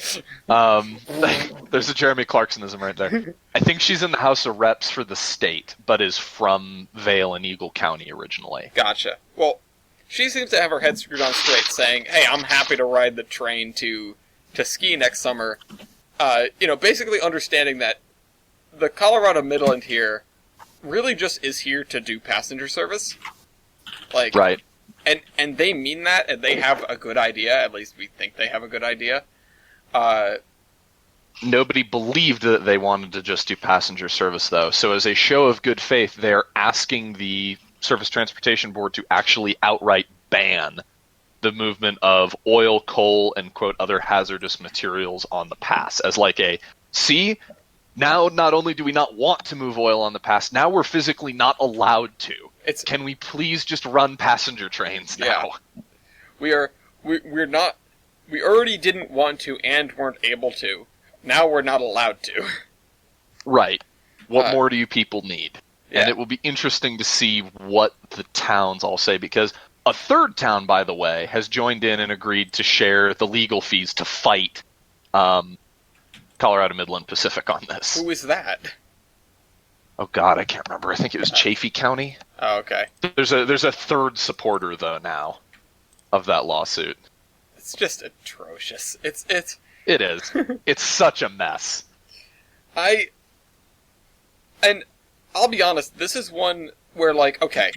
There's a Jeremy Clarksonism right there. I think she's in the House of Reps for the state, but is from Vail and Eagle County originally. Gotcha. Well, she seems to have her head screwed on straight, saying, hey, I'm happy to ride the train to ski next summer. Basically understanding that the Colorado Midland here really just is here to do passenger service. Like, Right. And they mean that, and they have a good idea. At least we think they have a good idea. Nobody believed that they wanted to just do passenger service, though. So as a show of good faith, they're asking the Surface Transportation Board to actually outright ban the movement of oil, coal, and quote other hazardous materials on the pass as like a see. Now, not only do we not want to move oil on the pass, now we're physically not allowed to. Can we please just run passenger trains now? Yeah. We're not. We already didn't want to and weren't able to. Now we're not allowed to. Right. What more do you people need? Yeah. And it will be interesting to see what the towns all say, because a third town, by the way, has joined in and agreed to share the legal fees to fight Colorado Midland Pacific on this. Who is that? Oh God, I can't remember. I think it was Chaffee County. Oh, okay. There's a third supporter though now of that lawsuit. It's just atrocious. It is. It's such a mess. And I'll be honest, this is one where, like, okay,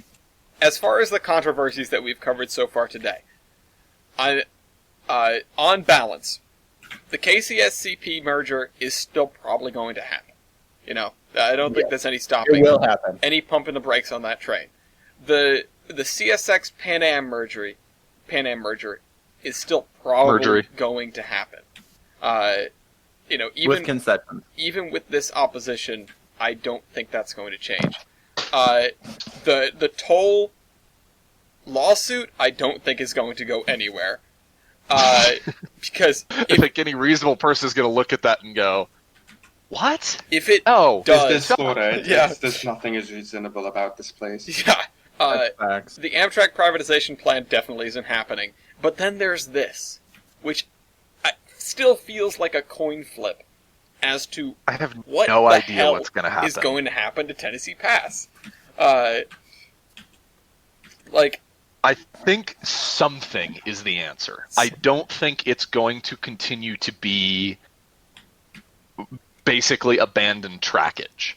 as far as the controversies that we've covered so far today, on balance, the KCSCP merger is still probably going to happen. You know, I don't think there's any stopping. It will happen. Any pumping the brakes on that train. The CSX Pan Am merger is still probably going to happen. You know, with concessions. Even with this opposition, I don't think that's going to change. The toll lawsuit, I don't think is going to go anywhere. Because I think any reasonable person is going to look at that and go, "What? If it does, this Florida? There's nothing is reasonable about this place." Yeah. Facts. The Amtrak privatization plan definitely isn't happening. But then there's this, which still feels like a coin flip as to I have what no the idea hell what's going to happen. is going to happen to Tennessee Pass. Like, I think something is the answer. I don't think it's going to continue to be basically abandoned trackage.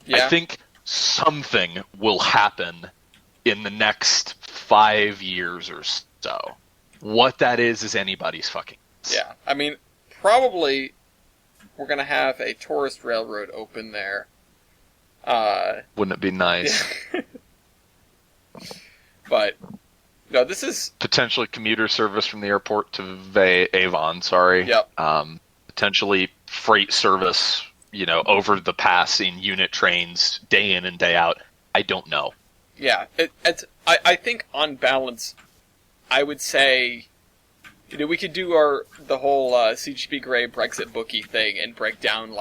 yeah, I think something will happen in the next 5 years or so. What that is anybody's fucking guess. yeah. I mean, probably we're going to have a tourist railroad open there. Wouldn't it be nice? But no, this is Potentially commuter service from the airport to Avon, sorry. Yep. Potentially freight service, over the pass in unit trains day in and day out. I don't know. yeah. I think on balance, I would say, we could do the whole CGP Grey Brexit bookie thing and break down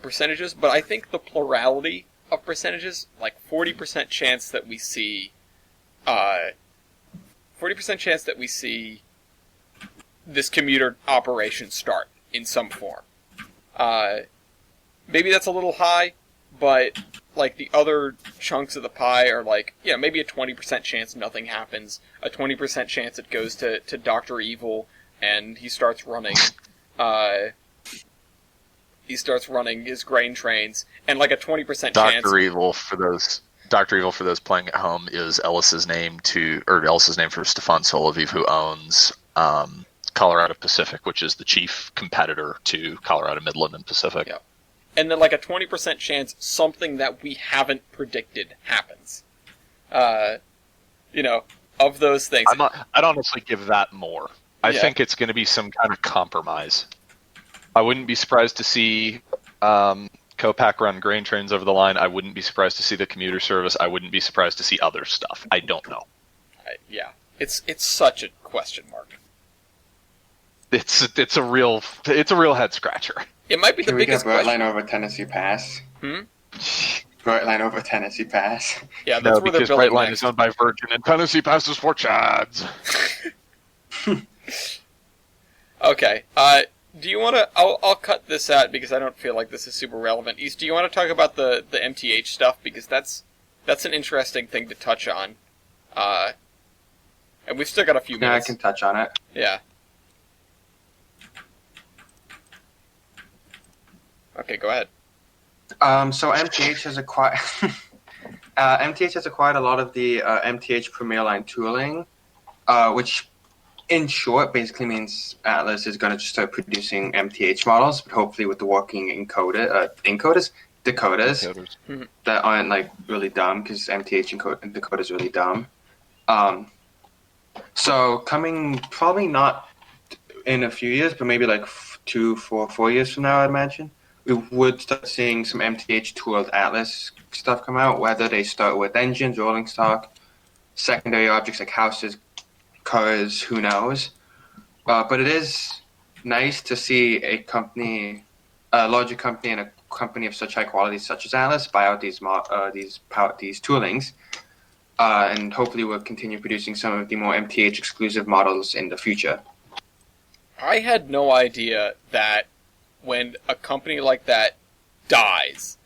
percentages. But I think the plurality of percentages, like 40% chance that we see, 40% chance that we see this commuter operation start in some form. Maybe that's a little high, but like the other chunks of the pie are maybe a 20% chance nothing happens, a 20% chance it goes to Dr. Evil and he starts running his grain trains, and like a 20% chance. Dr. Evil for those playing at home is Ellis's name for Stefan Soloviv, who owns Colorado Pacific, which is the chief competitor to Colorado Midland and Pacific. Yeah. And then like a 20% chance something that we haven't predicted happens. Of those things. I'd honestly give that more. I think it's going to be some kind of compromise. I wouldn't be surprised to see Copac run grain trains over the line. I wouldn't be surprised to see the commuter service. I wouldn't be surprised to see other stuff. I don't know. It's such a question mark. It's a real head scratcher. It might be the biggest question. Brightline over Tennessee Pass. Brightline over Tennessee Pass. Yeah, that's where they're building Brightline next. is owned by Virgin, and Tennessee Pass is for Chads. Okay. Do you want to? I'll cut this out because I don't feel like this is super relevant. East, do you want to talk about the MTH stuff, because that's an interesting thing to touch on. And we've still got a few Yeah, I minutes. can touch on it. Yeah. Okay, go ahead. So MTH has acquired a lot of the MTH Premier Line tooling, which in short basically means Atlas is going to just start producing MTH models, but hopefully with the working decoders that aren't really dumb, because MTH Dakota is really dumb. So coming probably not in a few years, but maybe like 4 years from now, I'd imagine, we would start seeing some MTH tooled Atlas stuff come out, whether they start with engines, rolling stock, secondary objects like houses, cars, who knows. But it is nice to see a larger company and a company of such high quality such as Atlas buy out these toolings, and hopefully we'll continue producing some of the more MTH exclusive models in the future. I had no idea that when a company like that dies,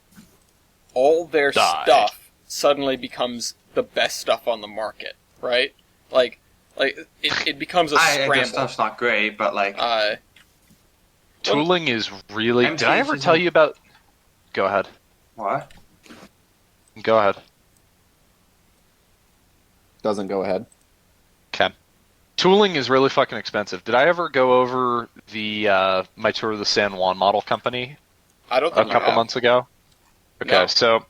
all their stuff suddenly becomes the best stuff on the market, right? Like it becomes a scramble. Their stuff's not great, but like tooling is really. MTH Did I ever tell you about? Go ahead. What? Go ahead. Doesn't go ahead. Okay. Tooling is really fucking expensive. Did I ever go over my tour of the San Juan Model Company? I don't think a couple months ago. Okay, No. So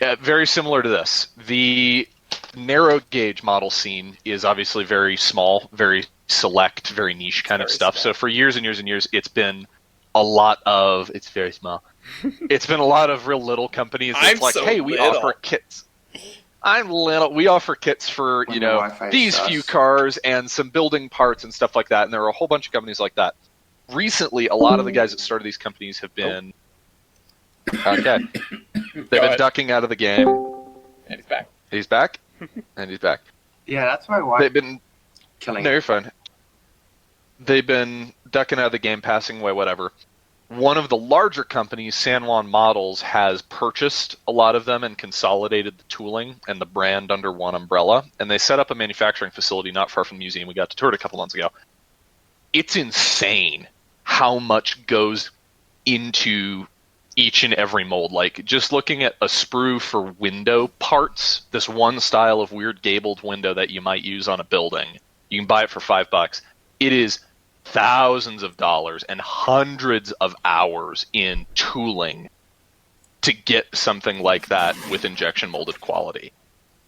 very similar to this. The narrow gauge model scene is obviously very small, very select, very niche kind of Very stuff. small. So for years and years and years, it's been a lot of. It's very small. It's been a lot of real little companies that's I'm like, so hey, we little. offer kits. I'm little. We offer kits for When the Wi-Fi these sucks. few cars and some building parts and stuff like that. And there are a whole bunch of companies like that. Recently, a lot of the guys that started these companies have been okay. They've been ahead. ducking out of the game. And he's back. He's back, and he's back. Yeah, that's my wife They've been killing no, it. you're fine. They've been ducking out of the game, passing away, whatever. One of the larger companies, San Juan Models, has purchased a lot of them and consolidated the tooling and the brand under one umbrella. And they set up a manufacturing facility not far from the museum. We got to tour it a couple months ago. It's insane how much goes into each and every mold. Like, just looking at a sprue for window parts, this one style of weird gabled window that you might use on a building, you can buy it for $5. It is thousands of dollars and hundreds of hours in tooling to get something like that with injection molded quality.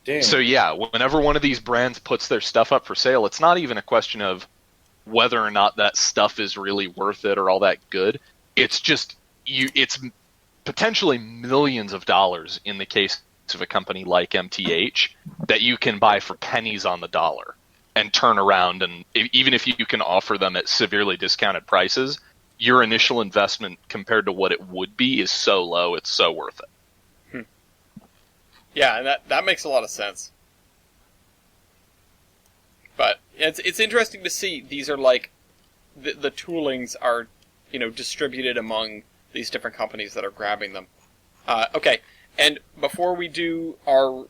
Damn. So yeah, whenever one of these brands puts their stuff up for sale, it's not even a question of whether or not that stuff is really worth it or all that good. It's just it's potentially millions of dollars in the case of a company like MTH that you can buy for pennies on the dollar and turn around, and even if you can offer them at severely discounted prices, your initial investment compared to what it would be is so low, it's so worth it. Yeah, and that makes a lot of sense. But it's interesting to see these are like the toolings are distributed among these different companies that are grabbing them. Okay, and before we do our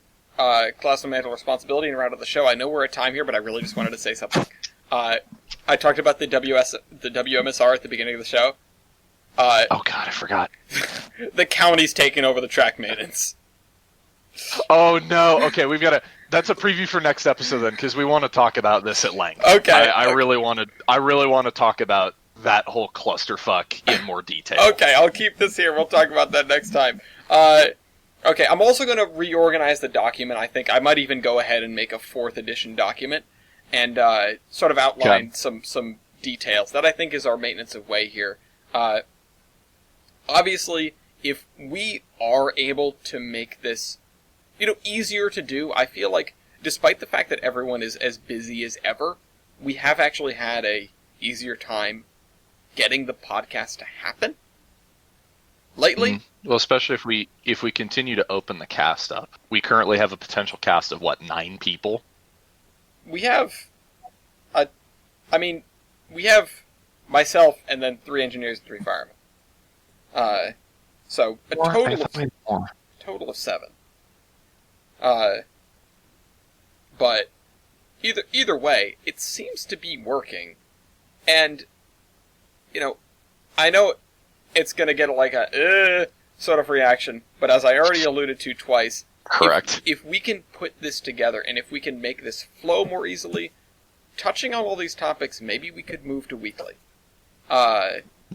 class of mantle responsibility and round of the show, I know we're at time here, but I really just wanted to say something. I talked about the WMSR at the beginning of the show. Oh god, I forgot. The county's taking over the track maintenance. Oh no, okay, that's a preview for next episode then, because we want to talk about this at length. Okay. I really want to talk about that whole clusterfuck in more detail. Okay, I'll keep this here. We'll talk about that next time. Okay, I'm also going to reorganize the document. I think I might even go ahead and make a 4th edition document and sort of outline some details. That I think is our maintenance of way here. Obviously, if we are able to make this easier to do, I feel like despite the fact that everyone is as busy as ever, we have actually had a easier time getting the podcast to happen lately. Mm-hmm. Well, especially if we continue to open the cast up. We currently have a potential cast of 9 people. We have we have myself and then 3 engineers and 3 firemen. So a total of 7. But either way, it seems to be working. And I know it's going to get like a sort of reaction, but as I already alluded to twice, Correct. If we can put this together and if we can make this flow more easily, touching on all these topics, maybe we could move to weekly.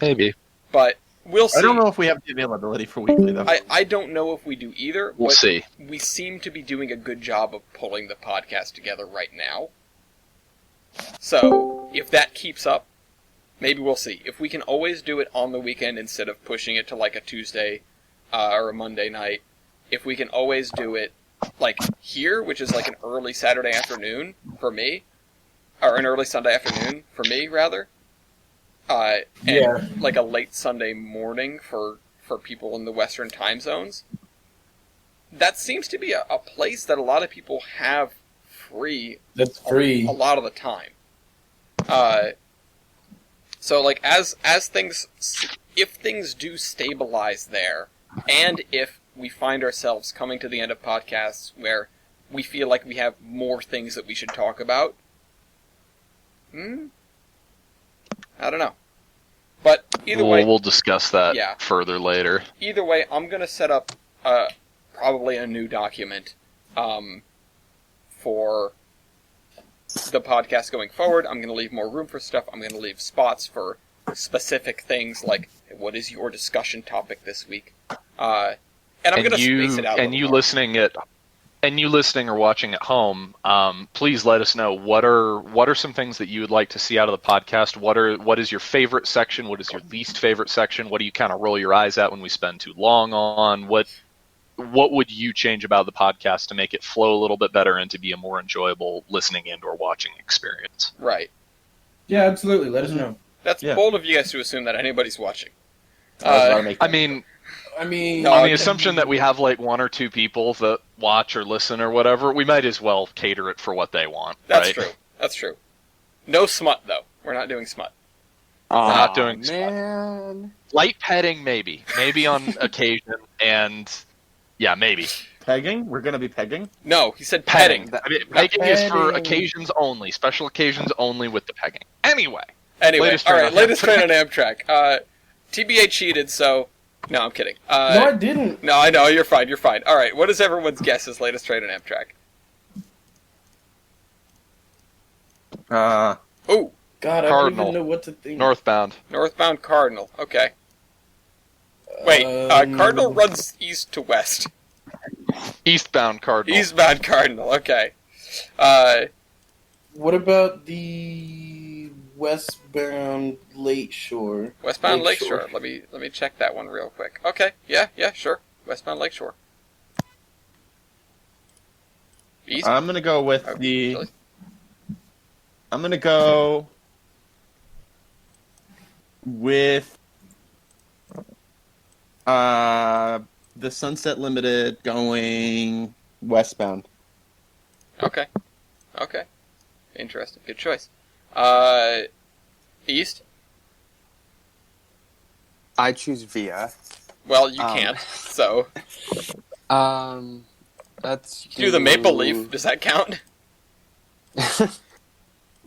Maybe. But we'll see. I don't know if we have the availability for weekly, though. I don't know if we do either. We'll but see. We seem to be doing a good job of pulling the podcast together right now. So, if that keeps up, maybe we'll see. If we can always do it on the weekend instead of pushing it to like a Tuesday or a Monday night, if we can always do it like here, which is like an early Saturday afternoon for me, or an early Sunday afternoon for me, rather, and like a late Sunday morning for people in the Western time zones, that seems to be a place that a lot of people have free. That's free a lot of the time. So like as things, if things do stabilize there, and if we find ourselves coming to the end of podcasts where we feel like we have more things that we should talk about, I don't know. But either way, we'll discuss that further later. Either way, I'm gonna set up probably a new document for the podcast going forward. I'm going to leave more room for stuff. I'm going to leave spots for specific things like, what is your discussion topic this week? And I'm going to space it out. And you listening or watching at home, please let us know what are some things that you would like to see out of the podcast. What is your favorite section? What is your least favorite section? What do you kind of roll your eyes at when we spend too long on? What would you change about the podcast to make it flow a little bit better and to be a more enjoyable listening and or watching experience? Right. Yeah, absolutely. Let us know. That's bold of you guys to assume that anybody's watching. On the assumption that we have like one or two people that watch or listen or whatever, we might as well cater it for what they want. That's right? true. That's true. No smut, though. We're not doing smut. We're not doing smut. Light petting, maybe on occasion, and yeah, maybe. Pegging? We're going to be pegging? No, he said petting. Pegging is for occasions only, special occasions only with the pegging. Anyway, latest train on Amtrak. TBA cheated, so... No, I'm kidding. No, I didn't. No, I know, you're fine. All right, what is everyone's guess as latest train on Amtrak? Oh! God, I don't even know what to think. Northbound Cardinal, okay. Wait, Cardinal runs east to west. Eastbound Cardinal. Eastbound Cardinal, okay. What about the westbound Lakeshore? Westbound Lakeshore. Let me check that one real quick. Okay, yeah, sure. Westbound Lakeshore. East? I'm gonna go with really? I'm gonna go with the Sunset Limited going westbound. Okay. Interesting. Good choice. East? I choose Via. Well, you can't, so... Let's do the Maple Leaf. Does that count?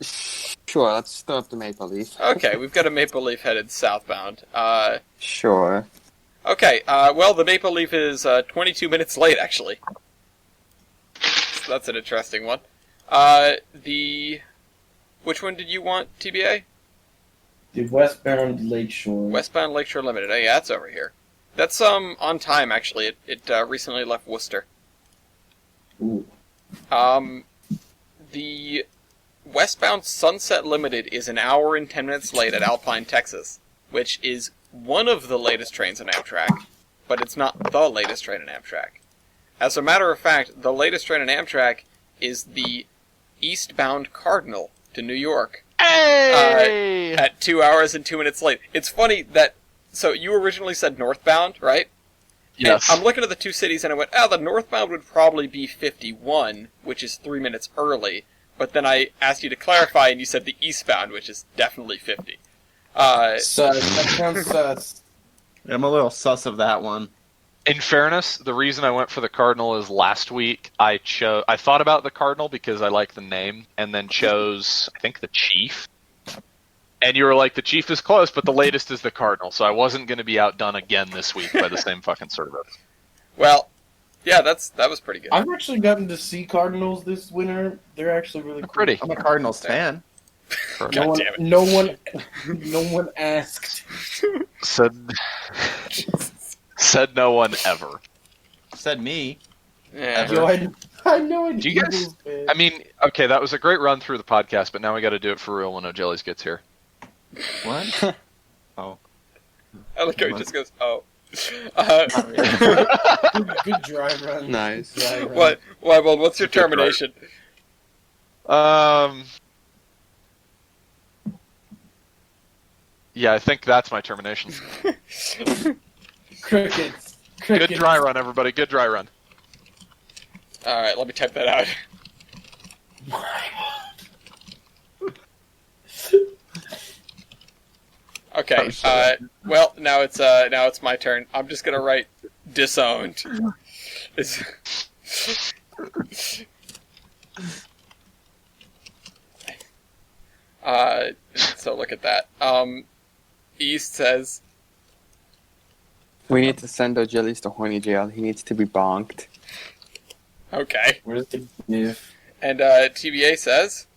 Sure, let's throw up the Maple Leaf. Okay, we've got a Maple Leaf headed southbound. Sure. Okay, well, the Maple Leaf is 22 minutes late, actually. So that's an interesting one. Which one did you want, TBA? The westbound Lakeshore. Westbound Lakeshore Limited. Oh, yeah, that's over here. That's on time, actually. It recently left Worcester. Ooh. The westbound Sunset Limited is an hour and 10 minutes late at Alpine, Texas, which is one of the latest trains on Amtrak, but it's not the latest train on Amtrak. As a matter of fact, the latest train on Amtrak is the eastbound Cardinal to New York. Hey! At 2 hours and 2 minutes late. It's funny that... So, you originally said northbound, right? Yes. And I'm looking at the two cities and I went, the northbound would probably be 51, which is 3 minutes early. But then I asked you to clarify and you said the eastbound, which is definitely 50. Sus. That sounds sus. I'm a little sus of that one. In fairness, the reason I went for the Cardinal is last week I thought about the Cardinal because I like the name, and then chose, I think, the Chief. And you were like, the Chief is close, but the latest is the Cardinal, so I wasn't going to be outdone again this week by the same fucking service. Well, yeah, that was pretty good. I've actually gotten to see Cardinals this winter. They're actually really cool. Pretty. I'm a Cardinals fan. God damn it. No one asked. Said no one ever. Said me. Yeah. Yo, I know an Do you guys- Eagles fan. I mean, okay, that was a great run through the podcast, but now we got to do it for real when O'Jellies gets here. What? Oh. I like how he just goes, oh. Good dry run. Nice. Dry run. What? Well, what's your termination? Yeah, I think that's my termination. Crickets. Good dry run, everybody. Good dry run. Alright, let me type that out. Okay, well, now it's my turn. I'm just gonna write disowned. So look at that. East says, We need to send O'Jellies to horny jail. He needs to be bonked. okay. Where's the Bnsf? And TBA says,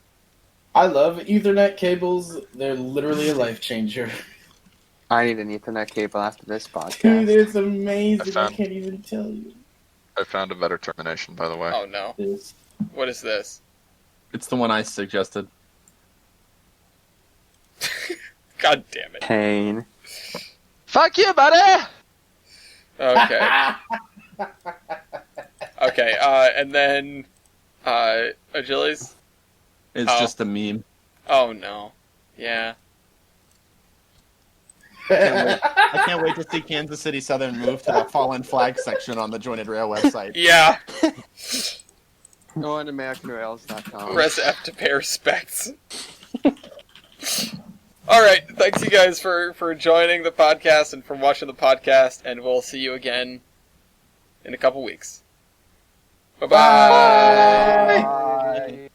I love Ethernet cables. They're literally a life changer. I need an Ethernet cable after this Dude, podcast. it's amazing. I found- can't even tell you I found a better termination, by the way. oh no, this. what is this? It's the one I suggested. God damn it. Pain. Fuck you, buddy! Okay. Okay, and then, Achilles? It's Oh. just a meme. Oh no. Yeah. I can't wait to see Kansas City Southern move to the fallen flag section on the Jointed Rail website. Yeah. Go on AmericanRails.com. Press F to pay respects. Alright, thanks you guys for joining the podcast and for watching the podcast, and we'll see you again in a couple weeks. Bye-bye! Bye.